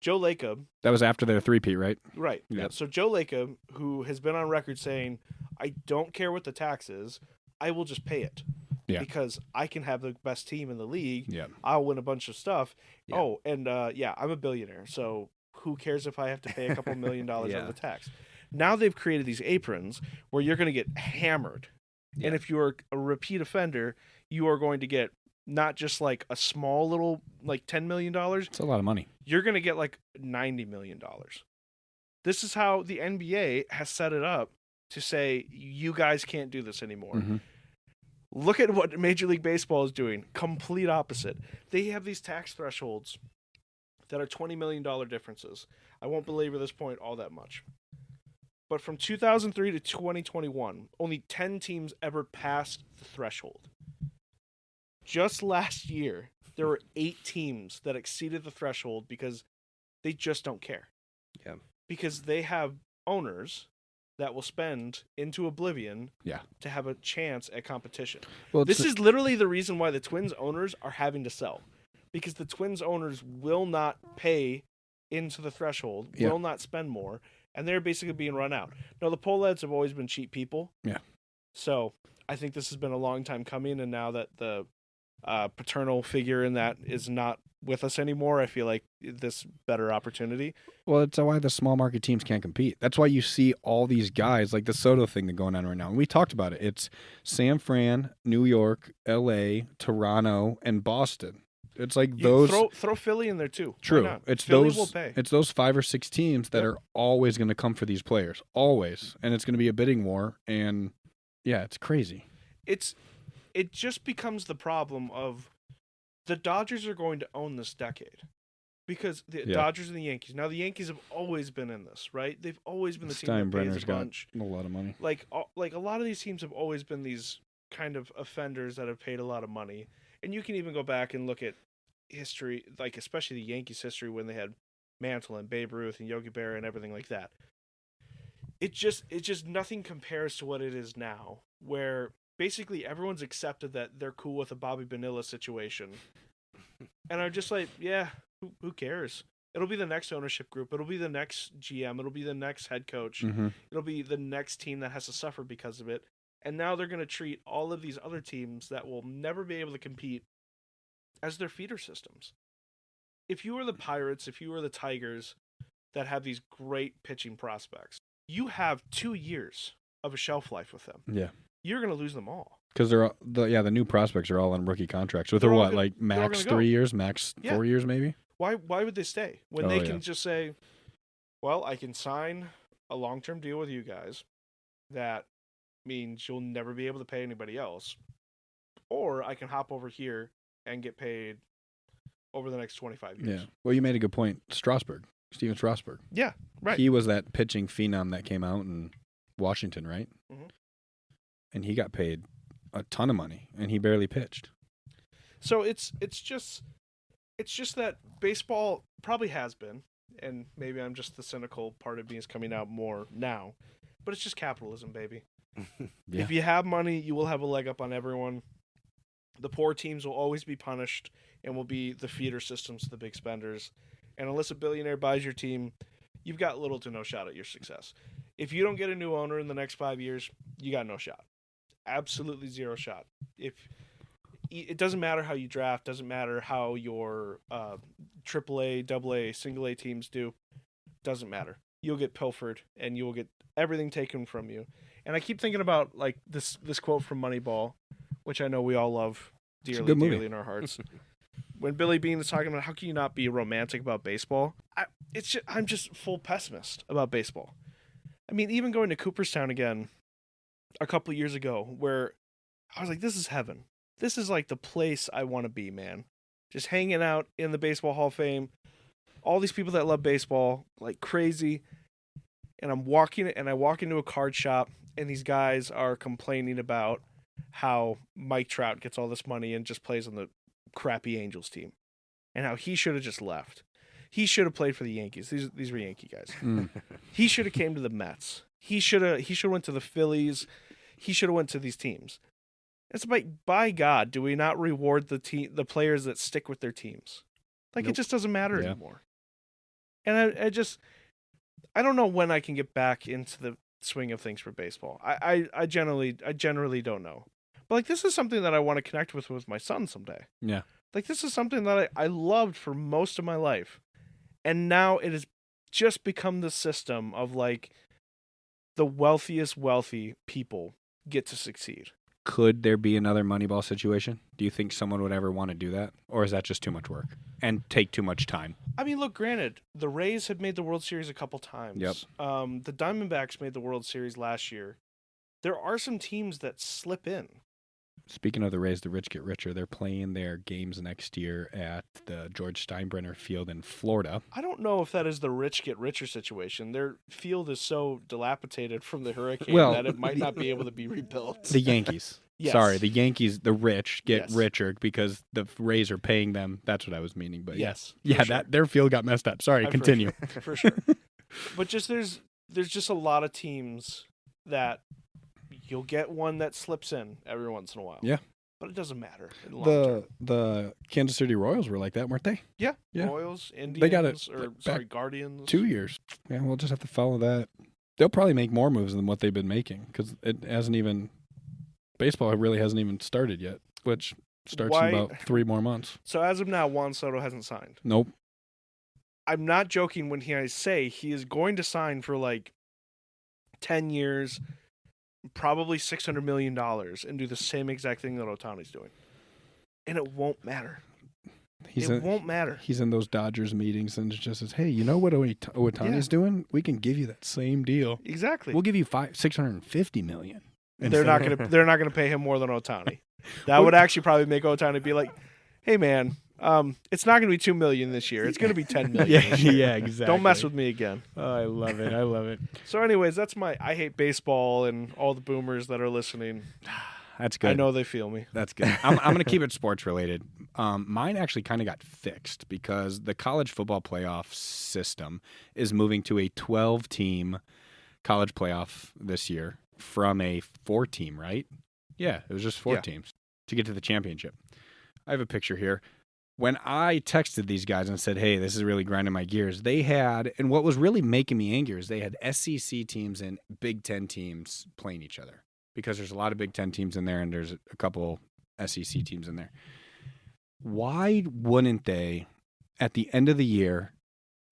Joe Lacob. That was after their three-peat, right? Right. Yep. So Joe Lacob, who has been on record saying, I don't care what the tax is, I will just pay it. Yeah. Because I can have the best team in the league. Yeah. I'll win a bunch of stuff. Yeah. Oh, and I'm a billionaire, so who cares if I have to pay a couple $1 million of the tax? Now they've created these aprons where you're going to get hammered. Yeah. And if you're a repeat offender, you are going to get not just like a small little, like $10 million. It's a lot of money. You're going to get like $90 million. This is how the NBA has set it up to say, you guys can't do this anymore. Mm-hmm. Look at what Major League Baseball is doing. Complete opposite. They have these tax thresholds that are $20 million differences. I won't belabor this point all that much. But from 2003 to 2021, only 10 teams ever passed the threshold. Just last year, there were 8 teams that exceeded the threshold because they just don't care. Yeah. Because they have owners that will spend into oblivion to have a chance at competition. Well, this is literally the reason why the Twins owners are having to sell. Because the Twins owners will not pay into the threshold, will not spend more, and they're basically being run out. Now, the Poleads have always been cheap people. Yeah. So I think this has been a long time coming, and now that the paternal figure in that is not with us anymore, I feel like this better opportunity. Well, it's why the small market teams can't compete. That's why you see all these guys like the Soto thing that's going on right now. And we talked about it. It's San Fran, New York, LA, Toronto, and Boston. It's like those. Throw Philly in there too. True. It's Philly those. Will pay. It's those 5 or 6 teams that are always going to come for these players, always, and it's going to be a bidding war. And yeah, it's crazy. It just becomes the problem of the Dodgers are going to own this decade because the Dodgers and the Yankees. Now the Yankees have always been in this, right? They've always been the team that pays a bunch. Got a lot of money. Like a lot of these teams have always been these kind of offenders that have paid a lot of money. And you can even go back and look at history, like especially the Yankees' history when they had Mantle and Babe Ruth and Yogi Berra and everything like that. It just nothing compares to what it is now, where basically everyone's accepted that they're cool with a Bobby Bonilla situation. And I'm just like, yeah, who cares? It'll be the next ownership group. It'll be the next GM. It'll be the next head coach. Mm-hmm. It'll be the next team that has to suffer because of it. And now they're going to treat all of these other teams that will never be able to compete as their feeder systems. if you were the Pirates, if you were the Tigers that have these great pitching prospects, you have 2 years of a shelf life with them. Yeah. You're going to lose them all. Because the new prospects are all on rookie contracts with max 3 years, max 4 years maybe? Why would they stay when they can just say, well, I can sign a long-term deal with you guys that means you'll never be able to pay anybody else, or I can hop over here and get paid over the next 25 years. Yeah. Well, you made a good point. Steven Strasburg. Yeah, right. He was that pitching phenom that came out in Washington, right? Mm-hmm. And he got paid a ton of money, and he barely pitched. So it's just that baseball probably has been, and maybe I'm just the cynical part of me is coming out more now, but it's just capitalism, baby. Yeah. If you have money, you will have a leg up on everyone. The poor teams will always be punished and will be the feeder systems to the big spenders. And unless a billionaire buys your team, you've got little to no shot at your success. If you don't get a new owner in the next 5 years, you got no shot. Absolutely zero shot. It doesn't matter how you draft, doesn't matter how your AAA, AA, single A teams do, doesn't matter. You'll get pilfered and you will get everything taken from you. And I keep thinking about like this quote from Moneyball, which I know we all love dearly in our hearts. When Billy Bean is talking about how can you not be romantic about baseball, I'm just full pessimist about baseball. I mean, even going to Cooperstown again a couple years ago, where I was like, this is heaven. This is like the place I want to be, man. Just hanging out in the Baseball Hall of Fame. All these people that love baseball like crazy. And I walk into a card shop, and these guys are complaining about how Mike Trout gets all this money and just plays on the crappy Angels team, and how he should have just left. He should have played for the Yankees. These were Yankee guys. He should have came to the Mets. He should have went to the Phillies. He should have went to these teams. It's like, by God, do we not reward the players that stick with their teams? Like, It just doesn't matter anymore. And I don't know when I can get back into the swing of things for baseball. I generally don't know. But like, this is something that I want to connect with my son someday. Yeah. Like, this is something that I loved for most of my life. And now it has just become the system of like the wealthiest wealthy people get to succeed. Could there be another Moneyball situation? Do you think someone would ever want to do that? Or is that just too much work and take too much time? I mean, look, granted, the Rays have made the World Series a couple times. Yep. The Diamondbacks made the World Series last year. There are some teams that slip in. Speaking of the Rays, the rich get richer. They're playing their games next year at the George Steinbrenner Field in Florida. I don't know if that is the rich get richer situation. Their field is so dilapidated from the hurricane that it might not be able to be rebuilt. The Yankees. Yes. Sorry, the Yankees, the rich get richer because the Rays are paying them. That's what I was meaning. But yes, yeah, that their field got messed up. Sorry, continue. For sure. But just there's just a lot of teams that you'll get one that slips in every once in a while. Yeah. But it doesn't matter. In the long term. The Kansas City Royals were like that, weren't they? Yeah. Yeah. Royals, Indians, they got it Guardians. 2 years. Yeah, we'll just have to follow that. They'll probably make more moves than what they've been making because baseball really hasn't even started yet, which starts in about 3 more months. So as of now, Juan Soto hasn't signed. Nope. I'm not joking when I say he is going to sign for like 10 years, probably $600 million, and do the same exact thing that Ohtani's doing. And it won't matter. It won't matter. He's in those Dodgers meetings and just says, hey, you know what Ohtani's doing? We can give you that same deal. Exactly. We'll give you $650 million. They're not gonna pay him more than Ohtani. That would actually probably make Ohtani be like, hey man, it's not gonna be $2 million this year. It's gonna be $10 million. Yeah, exactly. Don't mess with me again. Oh, I love it. So, anyways, that's I hate baseball, and all the boomers that are listening. That's good. I know they feel me. That's good. I'm going to keep it sports related. Mine actually kind of got fixed because the college football playoff system is moving to a 12-team college playoff this year from a 4-team, right? Yeah, it was just 4 teams to get to the championship. I have a picture here. When I texted these guys and said, hey, this is really grinding my gears, they had, and what was really making me angry is they had SEC teams and Big Ten teams playing each other. Because there's a lot of Big Ten teams in there and there's a couple SEC teams in there. Why wouldn't they at the end of the year,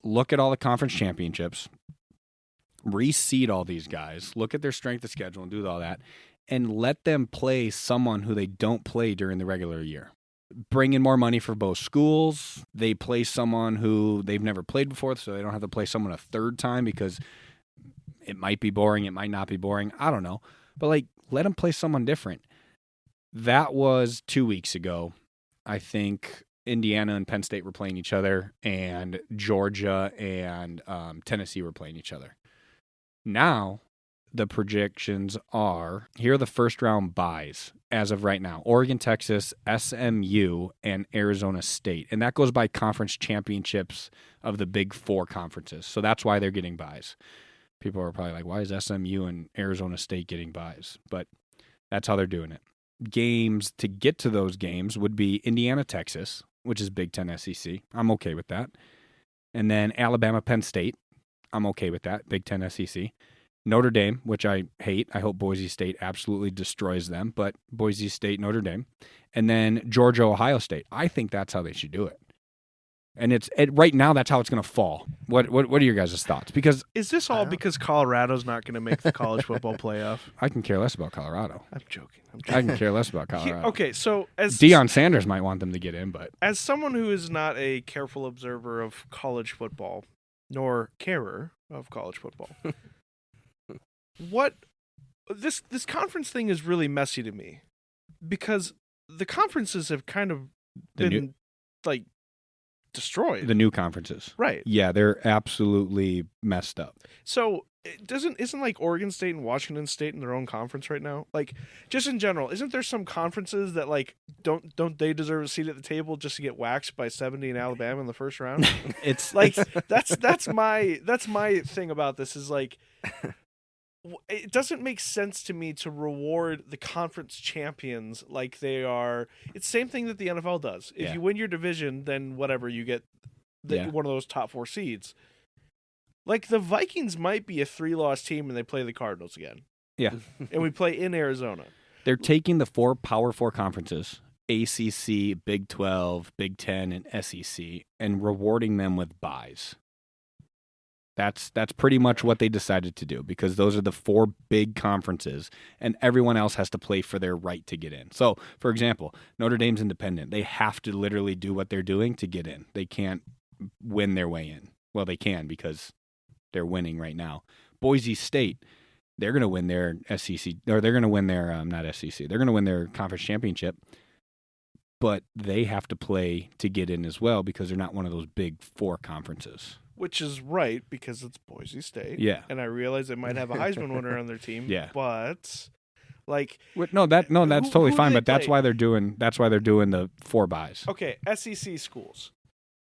look at all the conference championships, reseed all these guys, look at their strength of schedule and do all that, and let them play someone who they don't play during the regular year. Bring in more money for both schools. They play someone who they've never played before, so they don't have to play someone a third time because it might be boring, it might not be boring. I don't know. But, like, let them play someone different. That was 2 weeks ago. I think Indiana and Penn State were playing each other, and Georgia and Tennessee were playing each other. Now, the projections are, here are the first-round buys as of right now. Oregon, Texas, SMU, and Arizona State. And that goes by conference championships of the Big Four conferences. So that's why they're getting buys. People are probably like, why is SMU and Arizona State getting buys? But that's how they're doing it. Games to get to those games would be Indiana, Texas, which is Big Ten SEC. I'm okay with that. And then Alabama, Penn State. I'm okay with that. Big Ten SEC. Notre Dame, which I hate. I hope Boise State absolutely destroys them. But Boise State, Notre Dame. And then Georgia, Ohio State. I think that's how they should do it. And right now, that's how it's going to fall. What are your guys' thoughts? Because is this all because Colorado's not going to make the college football playoff? I can care less about Colorado. I'm joking. I can care less about Colorado. Okay, so as Deion Sanders might want them to get in, but as someone who is not a careful observer of college football, nor carer of college football, this conference thing is really messy to me because the conferences have kind of been destroyed. The new conferences. Right. Yeah, they're absolutely messed up. So isn't like Oregon State and Washington State in their own conference right now? Like, just in general, isn't there some conferences that like don't they deserve a seat at the table just to get waxed by 70 in Alabama in the first round? It's like that's my thing about this is like it doesn't make sense to me to reward the conference champions like they are. It's the same thing that the NFL does. If you win your division, then whatever, you get one of those top 4 seeds. Like the Vikings might be a 3-loss team and they play the Cardinals again. Yeah. And we play in Arizona. They're taking the 4 Power 4 conferences, ACC, Big 12, Big 10, and SEC, and rewarding them with buys. That's pretty much what they decided to do because those are the 4 big conferences and everyone else has to play for their right to get in. So, for example, Notre Dame's independent. They have to literally do what they're doing to get in. They can't win their way in. Well, they can because they're winning right now. Boise State, they're going to win their SEC, or they're going to win their, not SEC, they're going to win their conference championship, but they have to play to get in as well because they're not one of those big 4 conferences. Which is right because it's Boise State. Yeah. And I realize they might have a Heisman winner on their team. Yeah. But that's totally fine, but that's why they're doing the 4 buys. Okay, SEC schools.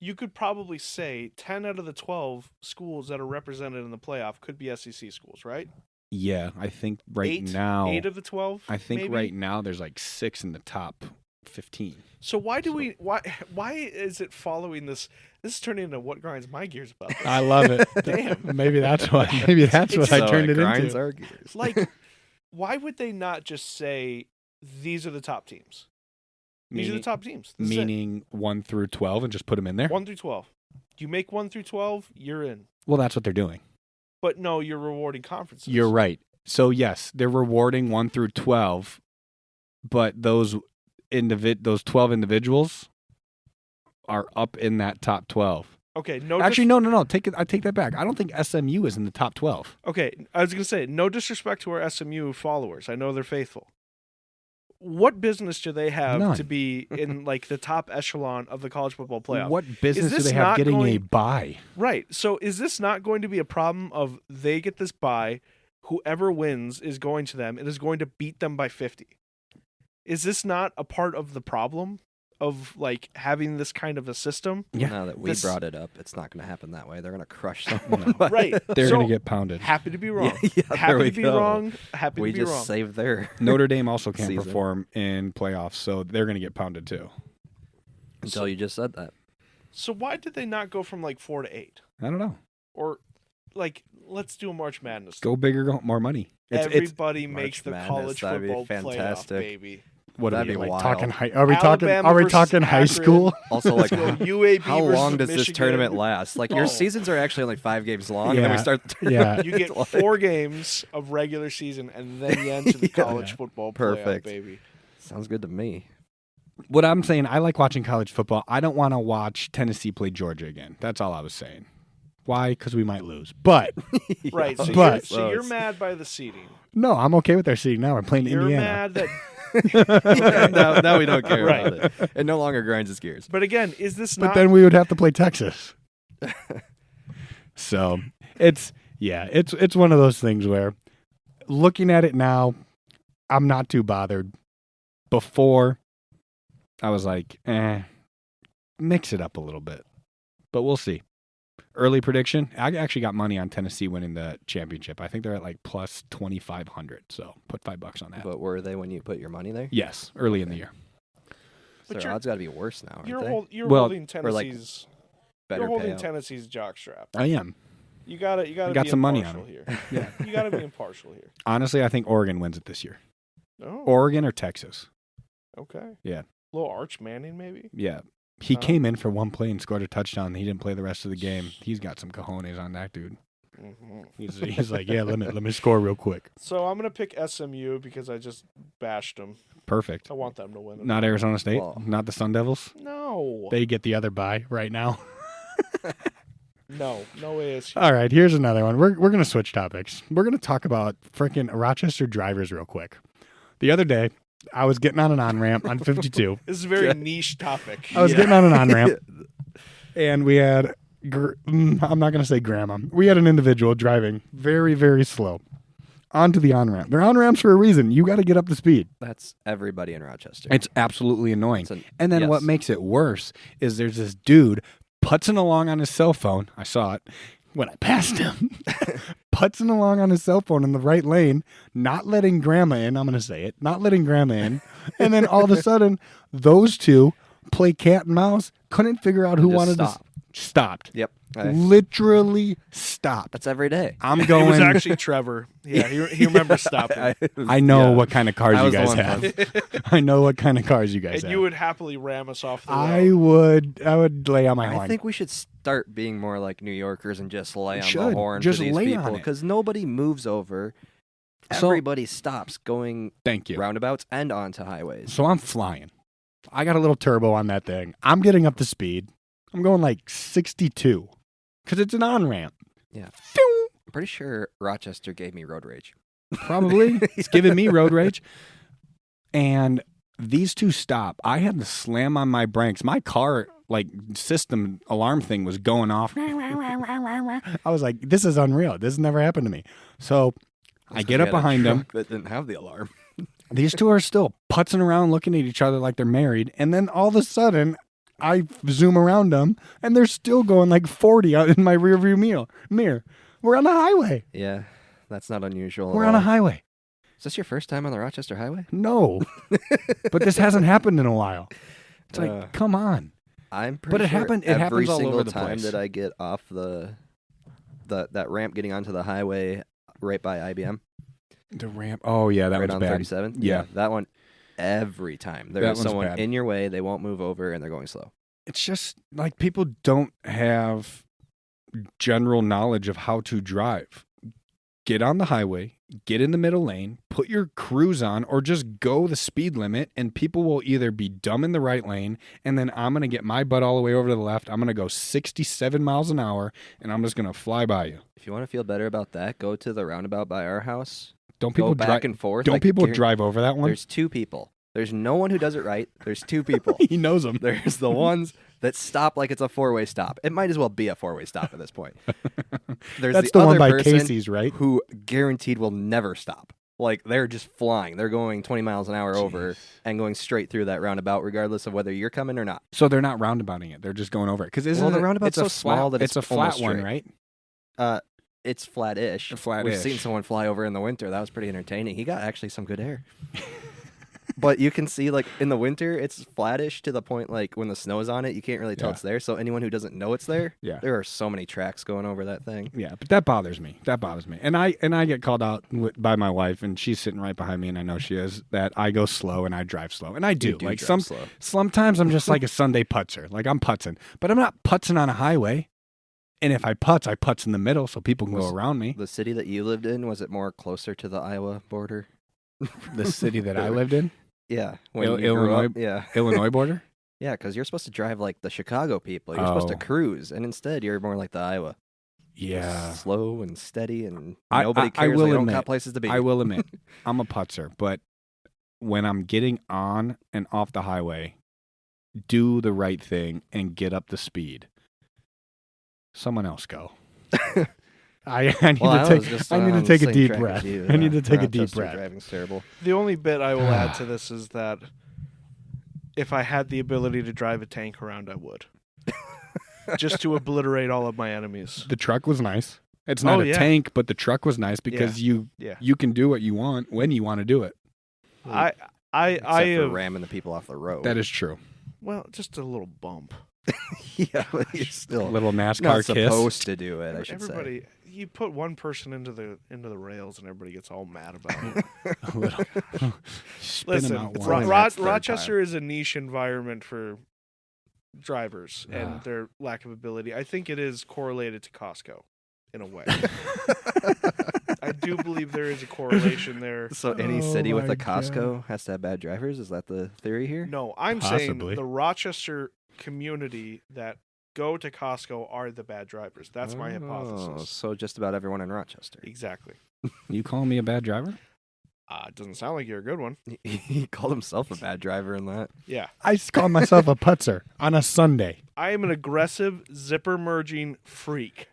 You could probably say 10 out of the 12 schools that are represented in the playoff could be SEC schools, right? Yeah, I think now 8 of the 12. I think maybe? right now there's like 6 in the top 15. So why is it following this? This is turning into what grinds my gears about this. I love it. Damn. Maybe that's what I turned it grinds into. Our gears. Like, why would they not just say these are the top teams? These are the top teams. Meaning 1 through 12 and just put them in there? 1 through 12. You make 1 through 12, you're in. Well, that's what they're doing. But no, you're rewarding conferences. You're right. So yes, they're rewarding 1 through 12, but those 12 individuals are up in that top 12. Okay, no. I take that back. I don't think SMU is in the top 12. Okay, I was going to say, no disrespect to our SMU followers. I know they're faithful. What business do they have to be in like the top echelon of the college football playoff? What business do they have getting a bye? Right. So is this not going to be a problem of they get this bye, whoever wins is going to them and is going to beat them by 50? Is this not a part of the problem of like having this kind of a system? Yeah. Now that we brought it up, it's not going to happen that way. They're going to crush someone. Right. They're going to get pounded. Happy to be wrong. Yeah, happy to be wrong. Happy we to be wrong. We just saved their Notre Dame also can't perform in playoffs, so they're going to get pounded too. Until you just said that. So why did they not go from like 4 to 8? I don't know. Or like, let's do a March Madness. Go bigger, go more money. Everybody makes the Madness, college football fantastic. playoff, baby. What are That'd we be like wild. talking? Are we Alabama versus talking high Akron. school? Also, like, UAB how versus long does this Michigan. tournament last? Like, your Oh. seasons are actually only 5 games long, and then Yeah. we start the Yeah. tournament. You get Like- 4 games of regular season, and then you enter the Yeah. college football playoff, Perfect. baby. Sounds good to me. What I'm saying, I like watching college football. I don't want to watch Tennessee play Georgia again. That's all I was saying. Why? Because we might lose. But Right, so, But- you're mad by the seeding. no, I'm okay with their seeding now. We're playing You're Indiana. mad that... now we don't care Right. about it. It no longer grinds its gears. But again, is this But not... then we would have to play Texas. So it's one of those things where looking at it now, I'm not too bothered. Before, I was like, mix it up a little bit. But we'll see. Early prediction, I actually got money on Tennessee winning the championship. I think they're at like plus 2,500. So put $5 on that. But were they when you put your money there? Yes, early in the year. But Their you're- odds got to be worse now, aren't You're, they? you're Well, holding or, like, Tennessee's... Better You're holding payout. Tennessee's jockstrap. I am. You gotta got be some money on impartial him. here. Yeah. You gotta be impartial here. Honestly, I think Oregon wins it this year. Oh, Oregon or Texas. okay. Yeah. Little Arch Manning, maybe. Yeah. He Oh. came in for one play and scored a touchdown. He didn't play the rest of the game. He's got some cojones on that dude. Mhm. He's like, yeah, let me score real quick. So I'm gonna pick SMU because I just bashed them. Perfect. I want them to win it. Not Arizona State, Well- not the Sun Devils. No. They get the other bye right now. No ASU. All right, here's another one. We're gonna switch topics. We're gonna talk about freaking Rochester drivers real quick. The other day, I was getting on an on ramp on 52. This is a very niche topic. I was getting on an on ramp, and we had. I'm not gonna say grandma. We had an individual driving very, very slow onto the on ramp. They're on ramps for a reason. You got to get up to speed. That's everybody in Rochester. It's absolutely annoying. It's And then what yes. makes it worse is there's this dude putzing along on his cell phone. I saw it when I passed him. Putzing along on his cell phone in the right lane, not letting grandma in. I'm going to say it. Not letting grandma in. And then all of a sudden, those two play cat and mouse. Couldn't figure out who Just wanted stop. to. Stopped. Yep. Literally stopped. That's every day. I'm It going. was actually Trevor. Yeah, he remembers stopping. I know yeah. what kind of cars I you was the guys one have. I know what kind of cars you guys And have. you would happily ram us off the I road. would lay on my I horn. think we should start being more like New Yorkers and just lay on should. the horn Just for these lay on people it. because nobody moves over. So- Everybody stops going Thank you. roundabouts and onto highways. So I'm flying. I got a little turbo on that thing. I'm getting up to speed. I'm going like 62 because it's an on ramp. Yeah. Phew. I'm pretty sure Rochester gave me road rage. Probably. It's giving me road rage. And these two stop. I had to slam on my brakes. My car, like, system alarm thing was going off. I was like, this is unreal. This has never happened to me. So I get up behind them. That didn't have the alarm. These two are still putzing around looking at each other like they're married. And then all of a sudden, I zoom around them, and they're still going like 40 out in my rearview mirror. We're on a highway. Yeah, that's not unusual. at We're on a all. highway. Is this your first time on the Rochester Highway? No. But this hasn't happened in a while. It's Uh, like, come on. I'm pretty But it sure happened- it every happens all single over the time place. that I get off that ramp getting onto the highway right by IBM, The ramp. Oh, yeah, that right was on bad. 37. Yeah. That one. Every time That there's one's someone bad. in your way, they won't move over and they're going slow. It's just like people don't have general knowledge of how to drive. Get on the highway, get in the middle lane, put your cruise on, or just go the speed limit, and people will either be dumb in the right lane, and then I'm going to get my butt all the way over to the left. I'm going to go 67 miles an hour, and I'm just going to fly by you. If you want to feel better about that, go to the roundabout by our house. Don't Go people back drive? and forth. Don't like, people guar- drive over that one? There's two people. There's no one who does it right. There's two people. He knows them. There's the ones that stop like it's a four-way stop. It might as well be a four-way stop at this point. There's That's the other one by person Casey's, right? who guaranteed will never stop. Like, they're just flying. They're going 20 miles an hour over and going straight through that roundabout, regardless of whether you're coming or not. So they're not roundabouting it. They're just going over it. Because Well, the roundabout's it's so small that it's it's a flat almost one, straight. right? It's flat-ish. Flat-ish. We've seen someone fly over in the winter. That was pretty entertaining. He got actually some good air. But you can see, like, in the winter, it's flattish to the point, like, when the snow's on it, you can't really tell it's there. So anyone who doesn't know it's there, there are so many tracks going over that thing. Yeah, but that bothers me. And I get called out by my wife, and she's sitting right behind me, and I know she is, that I go slow and I drive slow. And I do. Like, sometimes I'm just like a Sunday putzer. Like, I'm putzing. But I'm not putzing on a highway. And if I putz in the middle so people can go around me. The city that you lived in, was it more closer to the Iowa border? The city that I lived in? Yeah. Illinois, Illinois border? Yeah, because you're supposed to drive like the Chicago people. You're supposed to cruise, and instead you're more like the Iowa. Yeah. Slow and steady, and nobody cares. They don't got places to be. I will admit, I'm a putzer, but when I'm getting on and off the highway, do the right thing and get up to speed. Someone else go. I need to take a deep breath. I need to take a deep breath. Driving's terrible. The only bit I will add to this is that if I had the ability to drive a tank around, I would. Just to obliterate all of my enemies. The truck was nice. It's not a tank, but the truck was nice because you can do what you want when you want to do it. Except for ramming the people off the road. That is true. Well, just a little bump. Yeah, but you're still a little NASCAR not kiss. Supposed to do it. I should say. You put one person into the rails, and everybody gets all mad about it. A little. Listen, Rochester is a niche environment for drivers and their lack of ability. I think it is correlated to Costco in a way. I do believe there is a correlation there. So any city with a Costco has to have bad drivers? Is that the theory here? No, I'm saying the Rochester community that go to Costco are the bad drivers. That's my hypothesis. So just about everyone in Rochester. Exactly. You calling me a bad driver? It doesn't sound like you're a good one. He called himself a bad driver in that. Yeah. I just called myself a putzer on a Sunday. I am an aggressive zipper merging freak.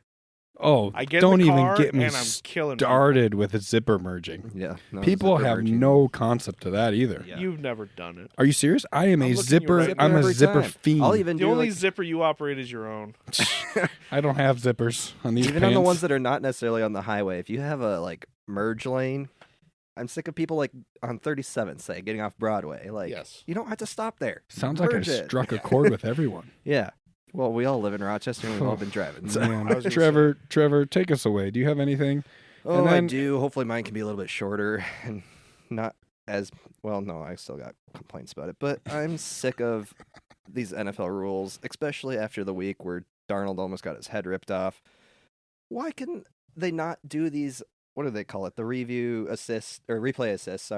Oh, don't even get me started with a zipper merging. Yeah. No, people have no concept to that either. Yeah. You've never done it. Are you serious? I am a zipper. I'm a zipper fiend. I'll even the only zipper you operate is your own. I don't have zippers on these Even pants. on the ones that are not necessarily on the highway. If you have a merge lane, I'm sick of people like on 37th, say, getting off Broadway. Like, you don't have to stop there. Sounds like I struck a chord with everyone. Yeah. Well, we all live in Rochester, and we've all been driving. So. Trevor, take us away. Do you have anything? Oh, I do. Hopefully mine can be a little bit shorter and not as... Well, no, I still got complaints about it. But I'm sick of these NFL rules, especially after the week where Darnold almost got his head ripped off. Why can they not do these... What do they call it? The replay assist,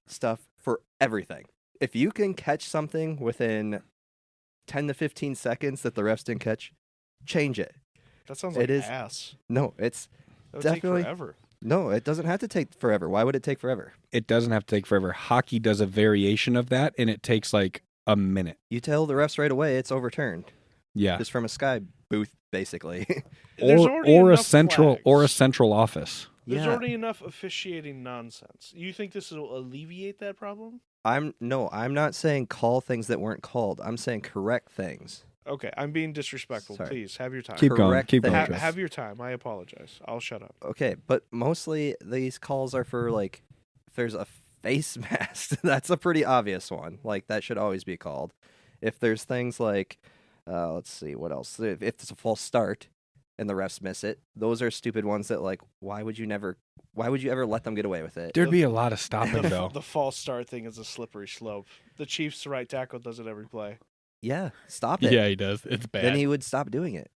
stuff for everything. If you can catch something within 10 to 15 seconds that the refs didn't catch, change it. That sounds like ass. No, it's definitely take forever. No, it doesn't have to take forever. Why would it take forever? It doesn't have to take forever. Hockey does a variation of that, and it takes like a minute. You tell the refs right away it's overturned. Yeah, just from a sky booth, basically. or a central office. There's already enough officiating nonsense. You think this will alleviate that problem? I'm not saying call things that weren't called. I'm saying correct things. Okay, I'm being disrespectful. Sorry. Please, have your time. Keep going. Have your time. I apologize. I'll shut up. Okay, but mostly these calls are for, like, if there's a face mask, that's a pretty obvious one. Like, that should always be called. If there's things like, let's see, what else? If it's a false start and the refs miss it, those are stupid ones that, like, why would you ever let them get away with it? There'd be a lot of stopping, though. The false start thing is a slippery slope. The Chiefs' right tackle does it every play. Yeah, stop it. Yeah, he does. It's bad. Then he would stop doing it.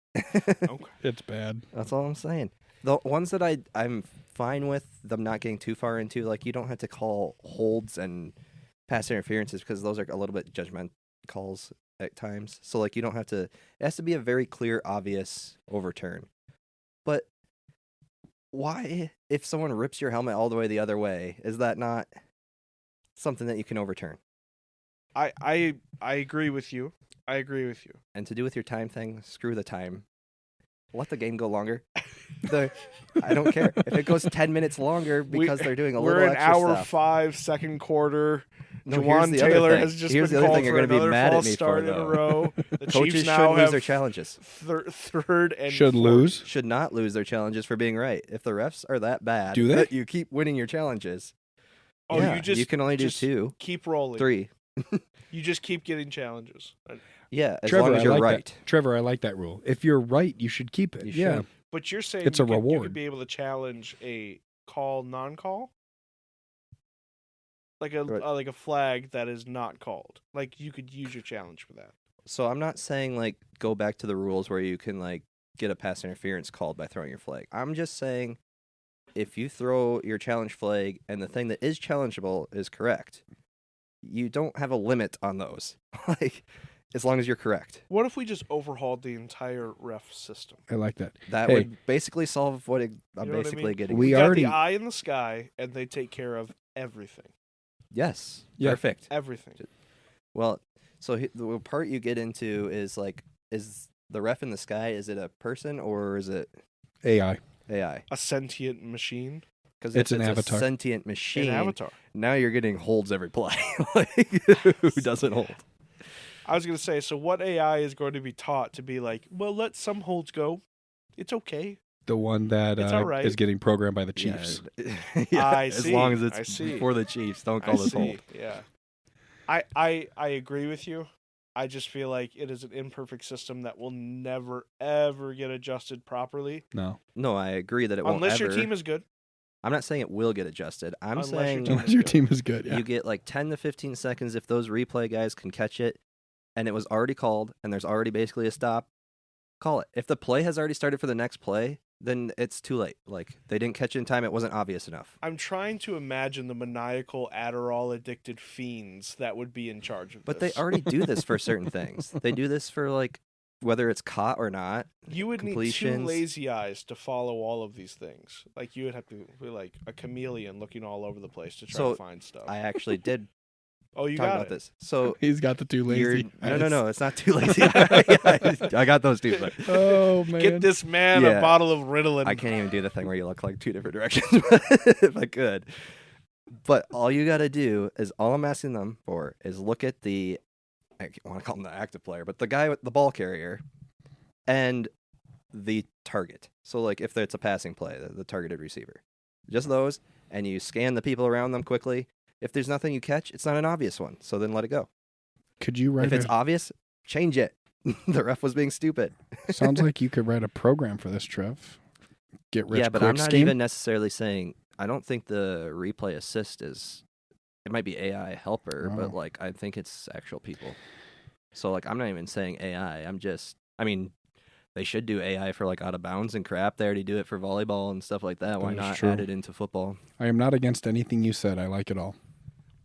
Okay. It's bad. That's all I'm saying. The ones that I'm fine with them not getting too far into, like, you don't have to call holds and pass interferences because those are a little bit judgment calls at times. So, like, you don't have to... It has to be a very clear, obvious overturn. But why, if someone rips your helmet all the way the other way, is that not something that you can overturn? I agree with you. I agree with you. And to do with your time thing, screw the time. Let the game go longer. I don't care. If it goes 10 minutes longer because they're doing a little extra stuff. We're in hour 5, second quarter. Trevor Taylor has just been called for another false start in a row. The Coaches Chiefs now should lose their challenges. Third and should not lose their challenges for being right. If the refs are that bad, do they? You keep winning your challenges. Oh, Yeah, you just you can only do just 2, keep rolling. 3. You just keep getting challenges. Yeah, as Trevor, long as I you're like right. that. Trevor, I like that rule. If you're right, you should keep it. You yeah. should. But you're saying It's a you could reward. be able to challenge a call, non-call, like a flag that is not called. Like you could use your challenge for that. So I'm not saying like go back to the rules where you can like get a pass interference called by throwing your flag. I'm just saying if you throw your challenge flag and the thing that is challengeable is correct, you don't have a limit on those. Like as long as you're correct. What if we just overhauled the entire ref system? I like that. That Hey. would basically solve what I'm You know what I basically mean? getting. We got already- the eye in the sky, and they take care of everything. Yes. Yeah. Perfect. Everything. Well, so the part you get into is like, is the ref in the sky, is it a person or is it AI. AI? A sentient machine. Because It's if an it's avatar. a sentient machine, An avatar. now you're getting holds every play. Like, who doesn't hold? I was going to say, so what AI is going to be taught to be like, well, let some holds go. It's okay. The one that It's all right. is getting programmed by the Chiefs. Yeah, I as see, long as I it's see. for the Chiefs, don't I call this see. hold. Yeah. I agree with you. I just feel like it is an imperfect system that will never, ever get adjusted properly. No. No, I agree that it won't Unless ever. your team is good. I'm not saying it will get adjusted. I'm Unless your saying team Unless your team is good. Yeah. you get like 10 to 15 seconds if those replay guys can catch it and it was already called and there's already basically a stop, call it. If the play has already started for the next play, then it's too late. Like they didn't catch it in time, it wasn't obvious enough. I'm trying to imagine the maniacal Adderall addicted fiends that would be in charge of But this. they already do this for certain things. They do this for like whether it's caught or not. You would need 2 completions. lazy eyes to follow all of these things. Like you would have to be like a chameleon looking all over the place to try So, to find stuff. I actually did Oh, you talk got about it. this. So He's got the 2 lazy. no, it's not too lazy. I got those two, but Oh, man. Get this man Yeah. a bottle of Ritalin. I can't even do the thing where you look like 2 different directions if I could. But all you got to do is all I'm asking them for is look at the, I want to call him the active player, but the guy with the ball carrier and the target. So like if it's a passing play, the targeted receiver. Just those, and you scan the people around them quickly. If there's nothing you catch, it's not an obvious one, so then let it go. Could you write If it's obvious, change it. The ref was being stupid. Sounds like you could write a program for this, Trev. Get rich Yeah, but quick I'm not scheme. even necessarily saying, I don't think the replay assist is, it might be AI helper, Oh. but like I think it's actual people. So like I'm not even saying AI. I mean, they should do AI for like out of bounds and crap. They already do it for volleyball and stuff like that. Why That is not true. add it into football? I am not against anything you said. I like it all.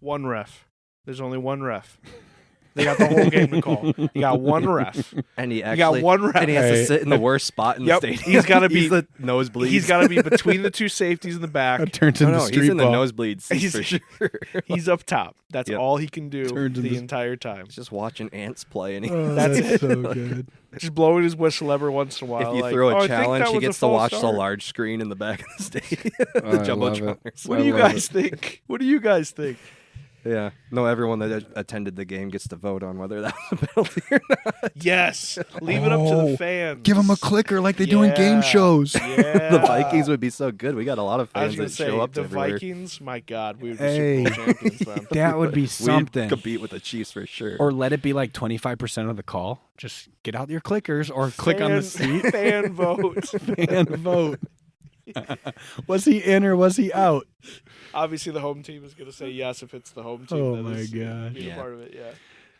One ref. There's only one ref. They got the whole game to call. You got one ref. And he You actually got one ref. and he has Hey. to sit in the worst spot in Yep, the stadium. he's gotta be- He's the nosebleed. He's got to be between the 2 safeties in the back. That turns no, into no, street he's in the ball. nosebleed seats He's- for sure. He's up top. That's Yep. all he can do Turns the into- entire time. He's just watching ants play, and he, Oh, That's that's it. so good. Just blowing his whistle every once in a while. if you like, throw "Oh, a I think challenge, that he was a gets to false watch the start." large screen in the back of the stadium, I the love it. jumbotroners. What do you love guys it. think? What do you guys think? Yeah. No, everyone that attended the game gets to vote on whether that was a penalty or not. Yes. Leave it up to the Oh, fans. Give him a clicker like they do in game Yeah. shows. Yeah. The Vikings would be so good. We got a lot of I was fans going that to say, show up the everywhere. Vikings, my God, we would be Hey. Super Bowl champions then. That would be We'd something. compete with the Chiefs for sure. Or let it be like 25% of the call. Just get out your clickers or click on the seat Fan vote. and vote. Was he in or was he out? Obviously, the home team is going to say yes if it's the home team. Oh that my is gosh. being a Yeah. part of it, yeah.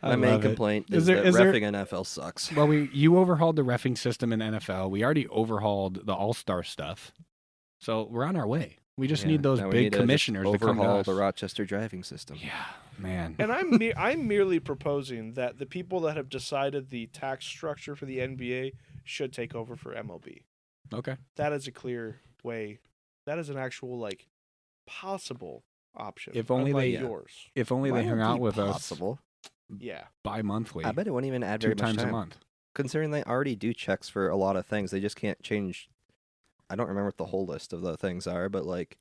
My I main love it. complaint Is is, there- that is there- reffing NFL sucks. Well, you overhauled the reffing system in NFL. We already overhauled the All-Star stuff. So we're on our way. We just Yeah, need those now we big need to just commissioners to come to overhaul us. the Rochester driving system. Yeah, man. And I'm merely proposing that the people that have decided the tax structure for the NBA should take over for MLB. Okay. That is a clear way. That is an actual like possible option. If only unlike they- yours. If only Why they would hung it out be with possible? Yeah. us bi-monthly, I bet it wouldn't even add 2 very much times a time. month. Considering they already do checks for a lot of things, they just can't change. I don't remember what the whole list of the things are, but like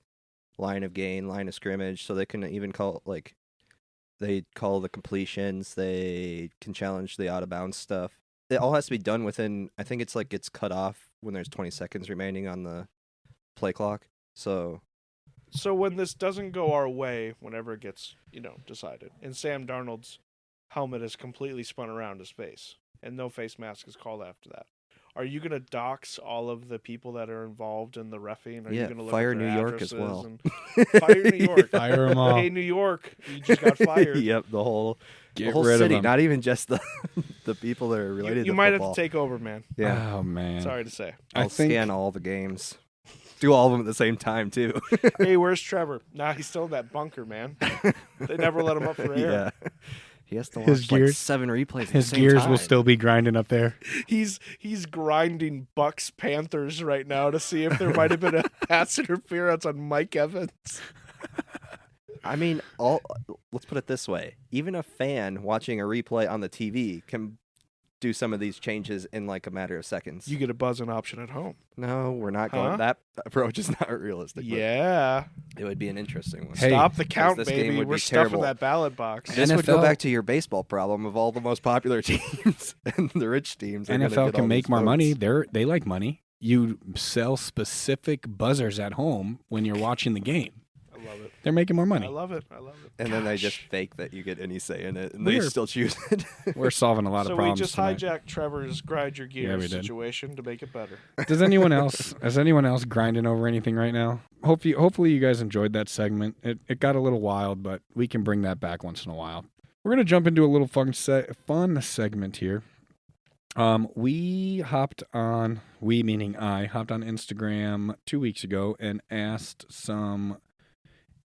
line of gain, line of scrimmage, so they can even call like they call the completions. They can challenge the out of bounds stuff. It all has to be done within. I think it's like gets cut off when there's 20 seconds remaining on the play clock. So So when this doesn't go our way, whenever it gets, decided, and Sam Darnold's helmet is completely spun around his face, and no face mask is called after that, are you going to dox all of the people that are involved in the reffing? Are you going to look fire at their New York as addresses well. Fire New York. Fire them all. Hey, New York, you just got fired. Yep, the whole Get whole rid of city, them. not even just the people that are related You to might football. have to take over, man. Yeah. Oh, man. Sorry to say. I'll scan all the games. Do all of them at the same time, too. Hey, where's Trevor? Nah, he's still in that bunker, man. They never let him up for air. Yeah. He has to His watch gears- like 7 replays at the His same gears time. will still be grinding up there. He's grinding Bucks Panthers right now to see if there might have been a pass interference on Mike Evans. I mean, let's put it this way. Even a fan watching a replay on the TV can do some of these changes in like a matter of seconds. You get a buzzing option at home. No, we're not going. Huh? That approach is not realistic. but Yeah. It would be an interesting one. Hey, Stop the count, this game baby. would We're be stuffing terrible. that ballot box. This would go NFL back to your baseball problem of all the most popular teams and the rich teams. Are gonna NFL get can all make these more money. votes. They like money. You sell specific buzzers at home when you're watching the game. I love it. They're making more money. I love it. I love it. And then they just Gosh. fake that you get any say in it, and We're- they still choose it. We're solving a lot So of we problems just tonight. hijacked Trevor's grind your Yeah, we gears did. situation to make it better. Is anyone else grinding over anything right now? Hopefully you guys enjoyed that segment. It got a little wild, but we can bring that back once in a while. We're gonna jump into a little fun segment here. We meaning I hopped on Instagram 2 weeks ago and asked some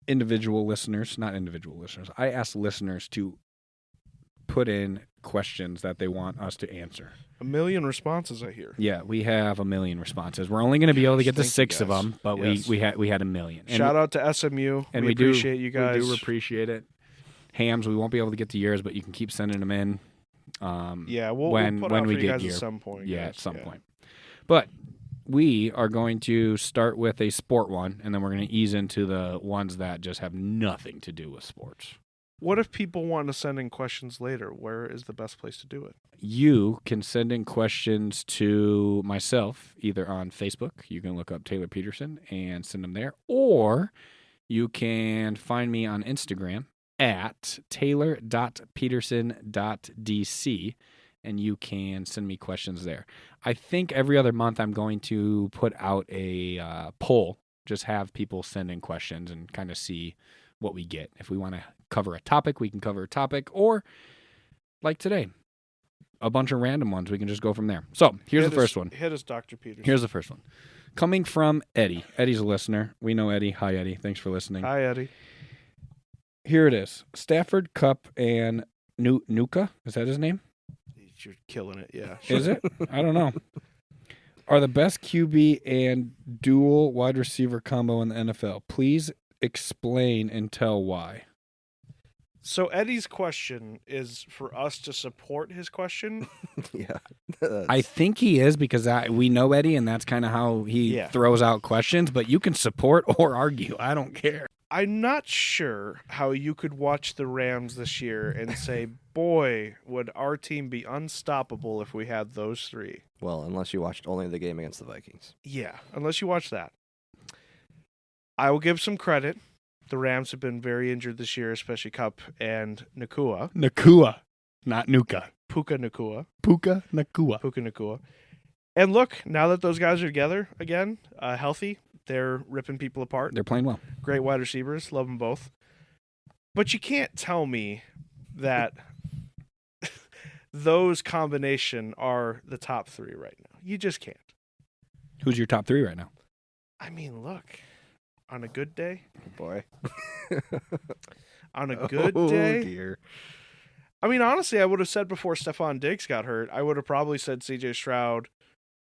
I asked listeners to put in questions that they want us to answer. 1 million responses, I hear. Yeah, we have 1 million responses. We're only going to be able to get to Thank you, 6 of guys. them, but Yes. we had 1 million. And Shout out to SMU. and we appreciate you guys. We do appreciate it. Hams, we won't be able to get to yours, but you can keep sending them in. Yeah, we'll when put when out we for you get guys here. at some point. Yeah, guys. at some point. But we are going to start with a sport one, and then we're going to ease into the ones that just have nothing to do with sports. What if people want to send in questions later? Where is the best place to do it? You can send in questions to myself, either on Facebook. You can look up Taylor Peterson and send them there. Or you can find me on Instagram at taylor.peterson.dc, and you can send me questions there. I think every other month I'm going to put out a poll, just have people send in questions and kind of see what we get. If we want to cover a topic, we can cover a topic, or like today, a bunch of random ones. We can just go from there. So here's the first one. Hit us, Dr. Peterson. Here's the first one. Coming from Eddie. Eddie's a listener. We know Eddie. Hi, Eddie. Thanks for listening. Hi, Eddie. Here it is. Stafford, Cup, and Nuka. Is that his name? You're killing it. Yeah. Is it? I don't know. Are the best QB and dual wide receiver combo in the NFL. Please explain and tell why. So Eddie's question is for us to support his question. Yeah. I think he is, because we know Eddie, and that's kind of how he throws out questions, but you can support or argue. I don't care. I'm not sure how you could watch the Rams this year and say, boy, would our team be unstoppable if we had those three. Well, unless you watched only the game against the Vikings. Yeah, unless you watch that. I will give some credit. The Rams have been very injured this year, especially Cup and Nakua. Nakua, not Nuka. Puka Nakua. Puka Nakua. Puka Nakua. And look, now that those guys are together again, healthy, they're ripping people apart. They're playing well. Great wide receivers. Love them both. But you can't tell me that those combination are the top three right now. You just can't. Who's your top 3 right now? I mean, look, on a good day, Boy. on a good Oh, day. dear. I mean, honestly, I would have said before Stephon Diggs got hurt, I would have probably said C.J. Stroud,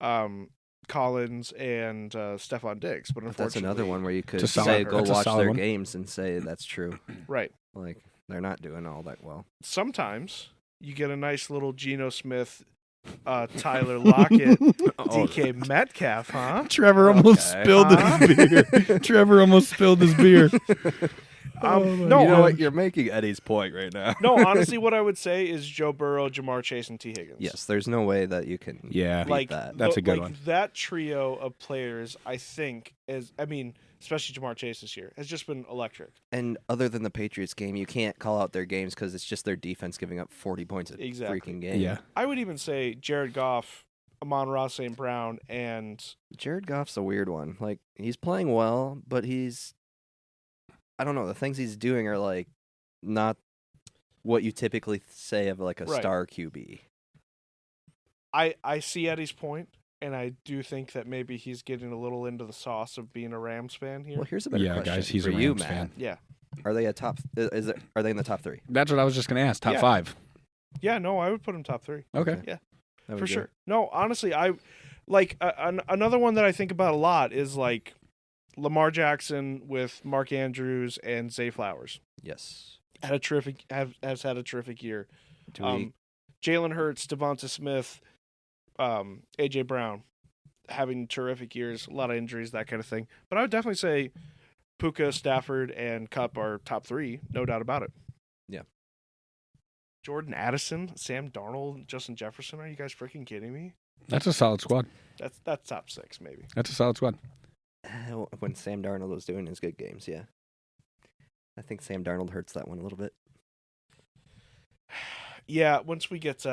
Collins, and Stephon Diggs. But But unfortunately, that's another one where you could It's a say, solid- go that's a watch solid their one. games and say that's true. Right. Like, they're not doing all that well. Sometimes you get a nice little Geno Smith, Tyler Lockett, DK Metcalf, huh? Trevor almost Okay. spilled his beer. Trevor almost spilled his beer. No, you know what? hon- You're making Eddie's point right now. no. Honestly, what I would say is Joe Burrow, Jamar Chase, and T. Higgins. Yes, there's no way that you can Yeah. beat like that. That's a good like one. That trio of players, I think, is. I mean, especially Jamar Chase this year, has just been electric. And other than the Patriots game, you can't call out their games because it's just their defense giving up 40 points a freaking game. Yeah. I would even say Jared Goff, Amon-Ra St. Brown, and Jared Goff's a weird one. Like, he's playing well, but I don't know, the things he's doing are like not what you typically say of like a star QB. I see Eddie's point, and I do think that maybe he's getting a little into the sauce of being a Rams fan here. Well, here's a better question guys, he's for a you, Rams Matt. fan. Yeah. Are they are they in the top 3? That's what I was just going to ask. Top Yeah. 5. Yeah, no, I would put him top 3. Okay. Yeah. That would For be sure. good. No, honestly, I like another one that I think about a lot is like Lamar Jackson with Mark Andrews and Zay Flowers. Yes. Has had a terrific year. 2 weeks. Jalen Hurts, Devonta Smith, AJ Brown having terrific years, a lot of injuries, that kind of thing. But I would definitely say Puka, Stafford, and Kupp are top 3, no doubt about it. Yeah. Jordan Addison, Sam Darnold, Justin Jefferson. Are you guys freaking kidding me? That's a solid squad. That's top 6 maybe. That's a solid squad. When Sam Darnold was doing his good games, yeah. I think Sam Darnold hurts that one a little bit. Yeah, once we get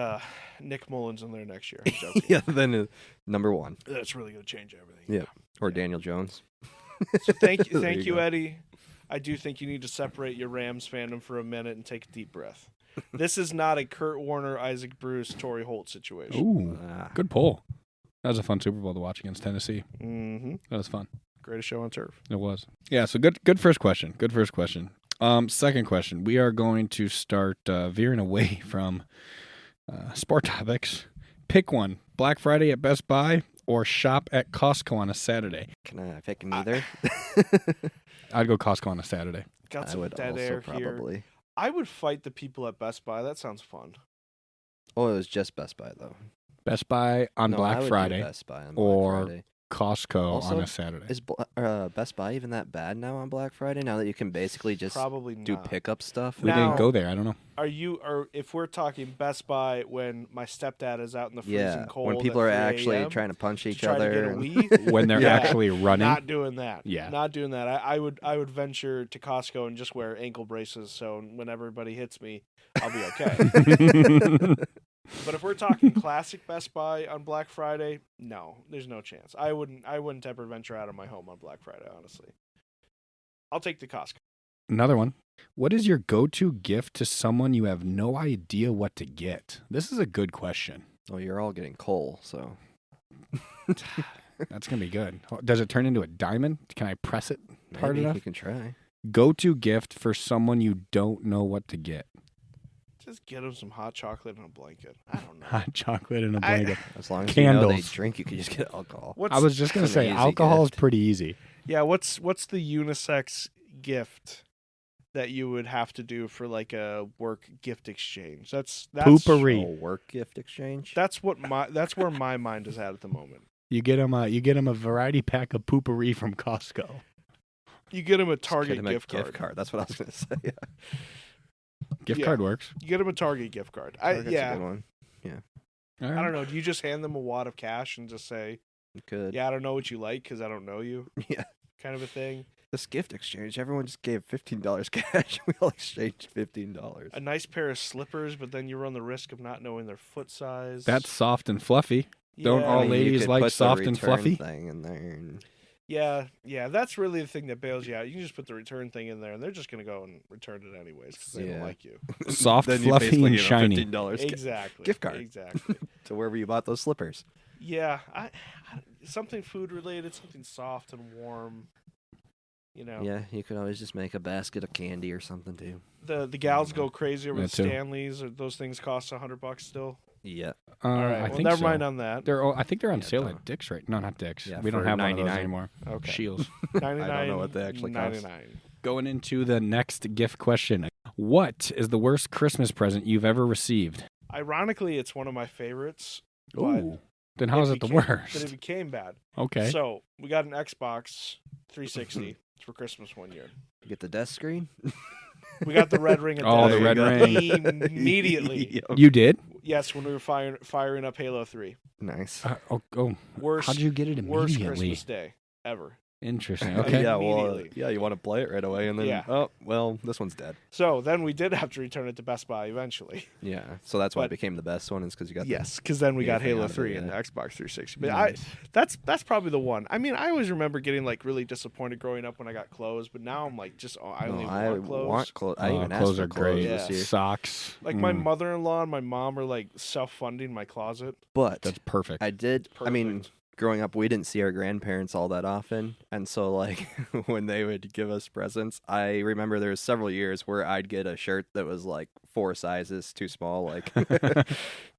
Nick Mullins in there next year. I'm joking. Yeah, then number 1. That's really going to change everything. Yeah. Or Daniel Jones. So thank There you, you go. Eddie. I do think you need to separate your Rams fandom for a minute and take a deep breath. This is not a Kurt Warner, Isaac Bruce, Torrey Holt situation. Ooh, good pull. That was a fun Super Bowl to watch against Tennessee. Mm-hmm. That was fun. Greatest show on turf. It was. Yeah, so good first question. Good first question. Second question. We are going to start veering away from sport topics. Pick one. Black Friday at Best Buy or shop at Costco on a Saturday. Can I pick neither? I'd go Costco on a Saturday. Got I some would dead also air probably. here. I would fight the people at Best Buy. That sounds fun. Oh, it was just Best Buy though. Best Buy on No, I Black would do Friday Best Buy on or Black Friday. Costco Also, on a Saturday. Is Best Buy even that bad now on Black Friday? Now that you can basically just Probably do not. pickup stuff? We Now- didn't go there. I don't know. Or if we're talking Best Buy when my stepdad is out in the freezing Yeah, cold, when people at are 3 actually a.m. trying to punch to each try to other. get a and- Wii, When they're Yeah. actually running. not doing that. Yeah. Not doing that. I would venture to Costco and just wear ankle braces so when everybody hits me, I'll be okay. But if we're talking classic Best Buy on Black Friday, no, there's no chance. I wouldn't ever venture out of my home on Black Friday, honestly. I'll take the Costco. Another one. What is your go-to gift to someone you have no idea what to get? This is a good question. Oh, you're all getting coal, so That's going to be good. Does it turn into a diamond? Can I press it hard maybe enough? you can try. Go-to gift for someone you don't know what to get. Just get them some hot chocolate and a blanket. I don't know. Hot chocolate and a blanket. As long as you know they Candles. drink, you can just get alcohol. What's I was just going to an say, easy alcohol gift. is pretty easy. Yeah, what's the unisex gift that you would have to do for like a work gift exchange? That's Poopery. Oh, work gift exchange? That's where my mind is at the moment. You get them a variety pack of poopery from Costco. You get them a Just Target get him a gift card. That's what I was going to say. Yeah. Gift Yeah. card works. You get them a Target gift card. Target's a Yeah. good one. All I right. don't know. Do you just hand them a wad of cash and just say, You could. "Yeah, I don't know what you like because I don't know you," Yeah. kind of a thing? This gift exchange, everyone just gave $15 cash. We all exchanged $15. A nice pair of slippers, but then you run the risk of not knowing their foot size. That's soft and fluffy. don't yeah, all I mean, you ladies could like put the soft and return fluffy? thing in there. And Yeah. That's really the thing that bails you out. You can just put the return thing in there, and they're just gonna go and return it anyways because they don't Yeah. like you. Soft, then you fluffy, basically and give them shiny. $15 Exactly. gift card. Exactly. to wherever you bought those slippers. Yeah. Something food related, something soft and warm. You know. Yeah, you could always just make a basket of candy or something too. The gals go crazy over That the too. Stanleys. Or those things cost $100 still. Yeah. All right. I Well, think never so. mind on that. I think they're on Yeah, sale don't. at Dick's right. No, not Dick's. Yeah, we don't for have one of those 99. anymore. Okay. Shields. 99. I don't know what they actually cost. 99. Going into the next gift question. What is the worst Christmas present you've ever received? Ironically, it's one of my favorites. but Ooh. Then how is it the became- But worst? it became bad. Okay. So we got an Xbox 360 for Christmas one year. You get the desk screen. We got the red ring. At Oh, death the red ring. Immediately. Yep. You did? Yes, when we were firing up Halo 3. Nice. Oh. Worst. How'd you get it Worst immediately? Christmas day ever. Interesting. Okay. Yeah, well, Immediately. yeah, you want to play it right away, and then, Yeah. oh, well, this one's dead. So then we did have to return it to Best Buy eventually. Yeah, so that's why it But- became the best one, is because you got Yes, because then we got anything Halo out of it, 3 and the yeah. Xbox 360. But Nice. that's probably the one. I mean, I always remember getting like really disappointed growing up when I got clothes, but now I'm like, just I only want clothes. I even asked clothes for are clothes great. this Yeah. year. Socks. Like my mother-in-law and my mom are like self-funding my closet. But That's perfect. I did. I mean, Perfect. growing up, we didn't see our grandparents all that often, and so like when they would give us presents, I remember there was several years where I'd get a shirt that was like 4 sizes too small, like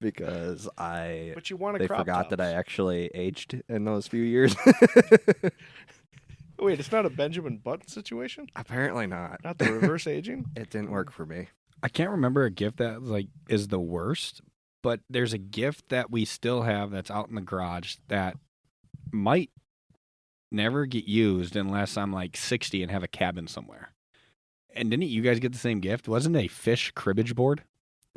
because But you want a they crop forgot that I tops. actually aged in those few years. Wait, it's not a Benjamin Button situation? Apparently not. Not the reverse aging? It didn't work for me. I can't remember a gift that like is the worst, but there's a gift that we still have that's out in the garage that might never get used unless I'm like 60 and have a cabin somewhere. And didn't you guys get the same gift? Wasn't it a fish cribbage board?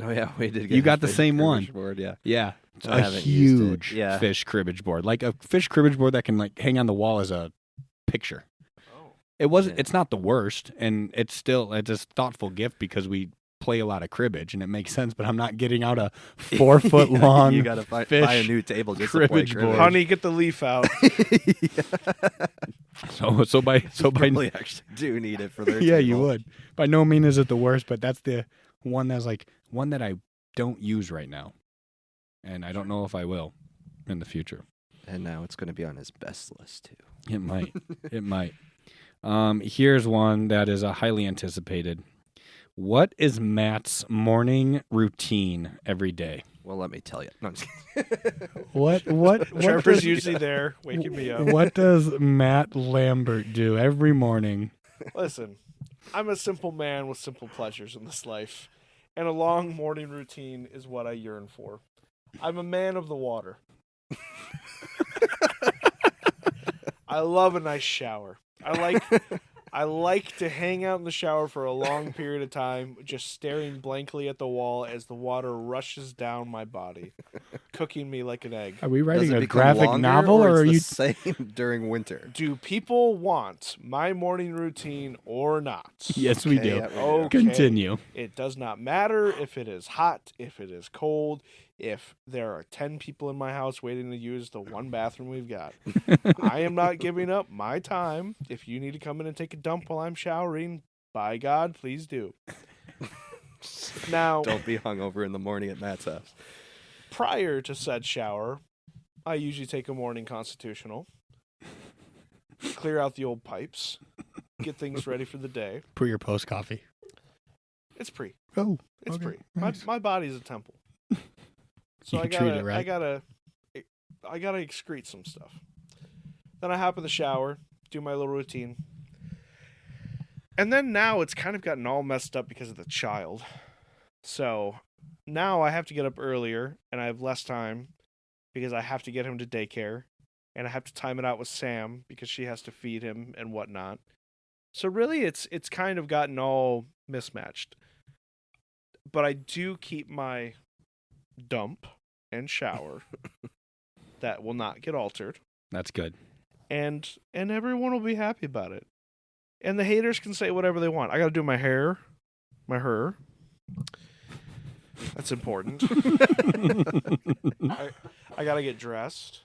Oh yeah, we did. Get You a got the fish same one. cribbage board, yeah. Yeah. It's I a haven't used it. huge Yeah. fish cribbage board. Like a fish cribbage board that can like hang on the wall as a picture. Oh. It wasn't Yeah. it's not the worst, and it's a thoughtful gift because we play a lot of cribbage and it makes sense, but I'm not getting out a 4 foot Yeah, long You gotta buy a fish new table just to play cribbage board. cribbage. Honey, get the leaf out. So by Probably actually do need it for their yeah, you table. would. By no means is it the worst, but that's the one that's like one that I don't use right now. And I don't know if I will in the future. And now it's going to be on his best list too. It might. It might. Here's one that is a highly anticipated. What is Matt's morning routine every day? Well, let me tell you. No, I'm just kidding. What Trevor's usually there, waking me up. What does Matt Lambert do every morning? Listen, I'm a simple man with simple pleasures in this life, and a long morning routine is what I yearn for. I'm a man of the water. I love a nice shower. I like to hang out in the shower for a long period of time, just staring blankly at the wall as the water rushes down my body, cooking me like an egg. Are we Does writing it a become graphic longer, novel, or it's are the you? same during winter? Do people want my morning routine or not? Yes, we Okay, do. yeah, we do. Okay. Continue. It does not matter if it is hot, if it is cold, if there are 10 people in my house waiting to use the one bathroom we've got. I am not giving up my time. If you need to come in and take a dump while I'm showering, by God, please do. Now, Don't be hungover in the morning at Matt's house. prior to said shower, I usually take a morning constitutional, clear out the old pipes, get things ready for the day. Pre or post coffee? It's pre. Oh, It's okay, pre. nice. My body's a temple. So You I treat gotta, it right. I gotta excrete some stuff. Then I hop in the shower, do my little routine, and then now it's kind of gotten all messed up because of the child. So now I have to get up earlier, and I have less time because I have to get him to daycare, and I have to time it out with Sam because she has to feed him and whatnot. So really, it's kind of gotten all mismatched. But I do keep my dump and shower that will not get altered, That's good. and everyone will be happy about it. And the haters can say whatever they want. I got to do my hair, my hair. That's important. I got to get dressed.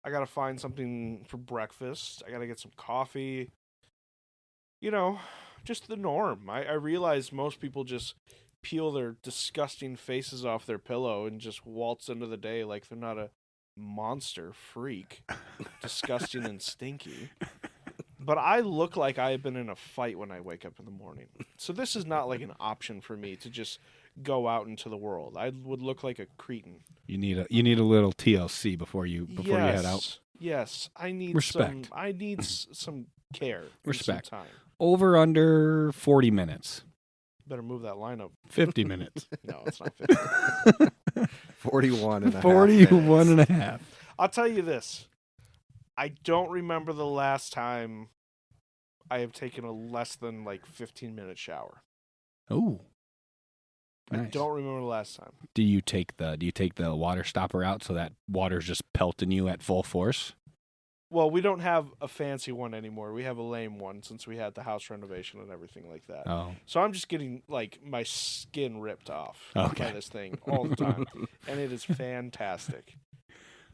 I got to find something for breakfast. I got to get some coffee. You know, just the norm. I realize most people just peel their disgusting faces off their pillow and just waltz into the day like they're not a monster freak, disgusting and stinky. But I look like I've been in a fight when I wake up in the morning. So this is not like an option for me to just go out into the world. I would look like a cretin. You need a little TLC before you head out. Yes, I need Respect. some care. and Respect. Some time. Over under 40 minutes. Better move that line up. 50 minutes. No, it's not 50. 41 and a half 41 minutes. and a half. I'll tell you this. I don't remember the last time I have taken a less than 15-minute shower. Oh. I Nice. don't remember the last time. Do you take the water stopper out so that water's just pelting you at full force? Well, we don't have a fancy one anymore. We have a lame one since we had the house renovation and everything like that. Oh. So I'm just getting like my skin ripped off Okay. by this thing all the time, and it is fantastic.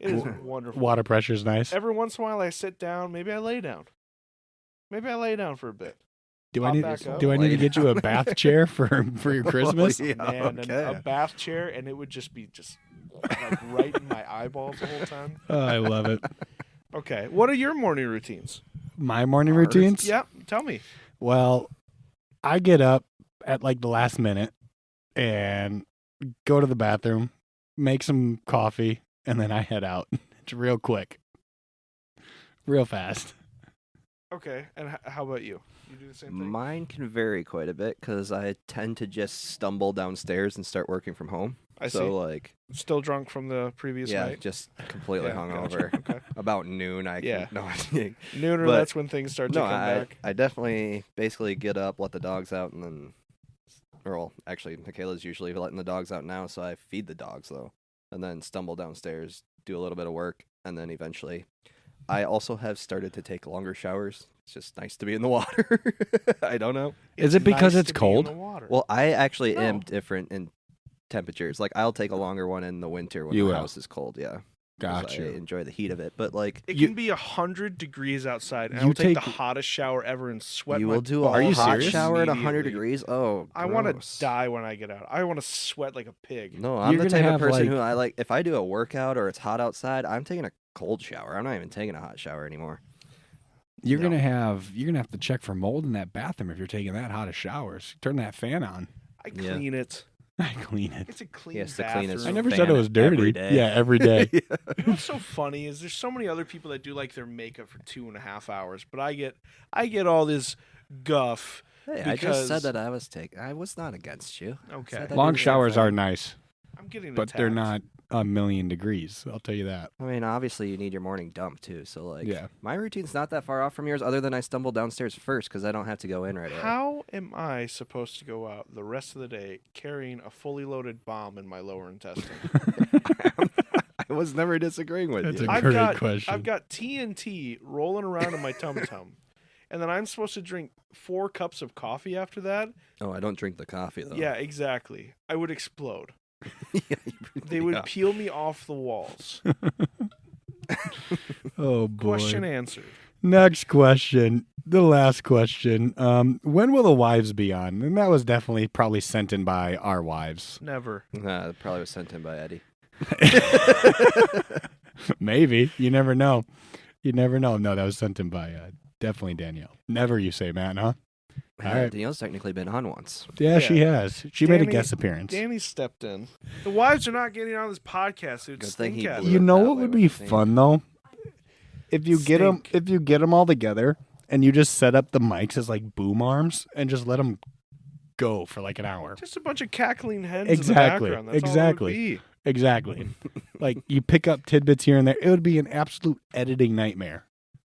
It is wonderful. Water pressure's nice. Every once in a while, I sit down. Maybe I lay down. For a bit. Do Pop I back up. need to get you a bath chair for your Christmas? Yeah, Man, okay. a bath chair, and it would just be like right in my eyeballs the whole time. Oh, I love it. Okay, what are your morning routines? My morning routines? Yeah, tell me. Well, I get up at like the last minute and go to the bathroom, make some coffee, and then I head out. It's real quick. Real fast. Okay, and how about you? You do the same thing? Mine can vary quite a bit because I tend to just stumble downstairs and start working from home. I so see. like, Still drunk from the previous night? just completely Yeah, hungover. gotcha. Okay. About noon, Nooner, But- that's when things start to come back. I definitely basically get up, let the dogs out, and then, well, actually, Michaela's usually letting the dogs out now, so I feed the dogs though, and then stumble downstairs, do a little bit of work, and then eventually, I also have started to take longer showers. It's just nice to be in the water. I don't know. Is it because nice it's to be in cold? the water. Well, I actually am No. different in temperatures. Like, I'll take a longer one in the winter when You the will. house is cold. Yeah, 'cause Got I you. enjoy the heat of it, but like. It you- can be 100 degrees outside, and I You will take the take- hottest shower ever and sweat You my will do a balls Are you hot serious? shower at 100 immediately. degrees? Oh, I want gross. to die when I get out. I want to sweat like a pig. No, I'm You're the gonna type have, of person like- who I like. If I do a workout or it's hot outside, I'm taking a cold shower. I'm not even taking a hot shower anymore. You're No. gonna have to check for mold in that bathroom if you're taking that hot of showers. Turn that fan on. I Yeah. clean it. I clean it. It's a clean He has to bathroom. clean his I never fan said it was dirty. every day. Yeah, every day. You know what's so funny is there's so many other people that do like their makeup for 2.5 hours, but I get all this guff. Hey, I just said Because- that I was not against you. Okay, Said that Long didn't say showers are anything. nice, I'm getting but they're attacked. not a million degrees. I'll tell you that. I mean, obviously you need your morning dump too. So like, Yeah. my routine's not that far off from yours, other than I stumble downstairs first because I don't have to go in right away. How am I supposed to go out the rest of the day carrying a fully loaded bomb in my lower intestine? I was never disagreeing with That's you. a great question. I've got TNT rolling around in my tum-tum. And then I'm supposed to drink 4 cups of coffee after that? Oh, I don't drink the coffee though. Yeah, exactly. I would explode. Yeah, you They would peel me off the walls. Oh boy. Question answered. Next question. The last question. When will the wives be on? And that was definitely probably sent in by our wives. Never. That probably was sent in by Eddie. Maybe. You never know. You never know. No, that was sent in by definitely Danielle. Never, you say, Matt, huh? All right. Danielle's technically been on once. Yeah, she has. She made a Danny- guest appearance. Danny stepped in. The wives are not getting on this podcast. It would Good thing stink he at blew You them. know that what way would with be the thing. fun though? If you get them, Stink. if you get them all together and you just set up the mics as like boom arms and just let them go for like an hour. Just a bunch of cackling hens Exactly, in the background. That's exactly. all it would be. Exactly. Like you pick up tidbits here and there. It would be an absolute editing nightmare.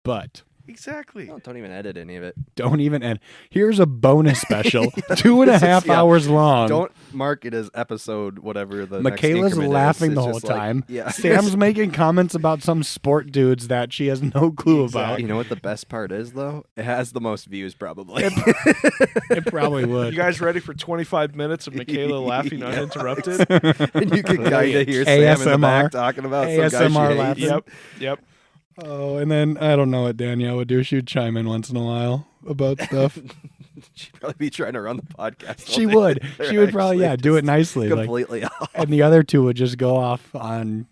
But Exactly. No, don't even edit any of it. don't even end. Here's a bonus special, 2.5 This is- yeah. hours long. Don't mark it as episode whatever the Michaela's next increment laughing is. the It's whole just like- time. yeah. Sam's making comments about some sport dudes that she has no clue about. You know what the best part is though? It has the most views probably. It probably would. You guys ready for 25 minutes of Michaela laughing Yeah. uninterrupted? And you can kind of hear Sam in the ASMR. back talking about some guy she ASMR hates. laughing. Yep. Yep. Oh, and then I don't know what Danielle would do. She'd chime in once in a while about stuff. She'd probably be trying to run the podcast. She would. She would probably, yeah, do it nicely. Like, Completely off. and the other two would just go off on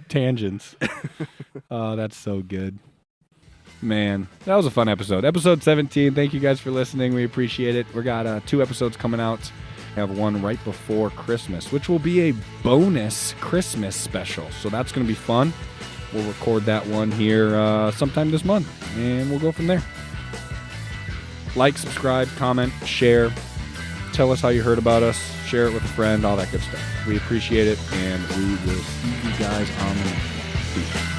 tangents. Oh, that's so good. Man, that was a fun episode. Episode 17. Thank you guys for listening. We appreciate it. We got 2 episodes coming out. We have one right before Christmas, which will be a bonus Christmas special. So that's going to be fun. We'll record that one here sometime this month, and we'll go from there. Like, subscribe, comment, share. Tell us how you heard about us. Share it with a friend, all that good stuff. We appreciate it, and we will see you guys on the next one. Peace.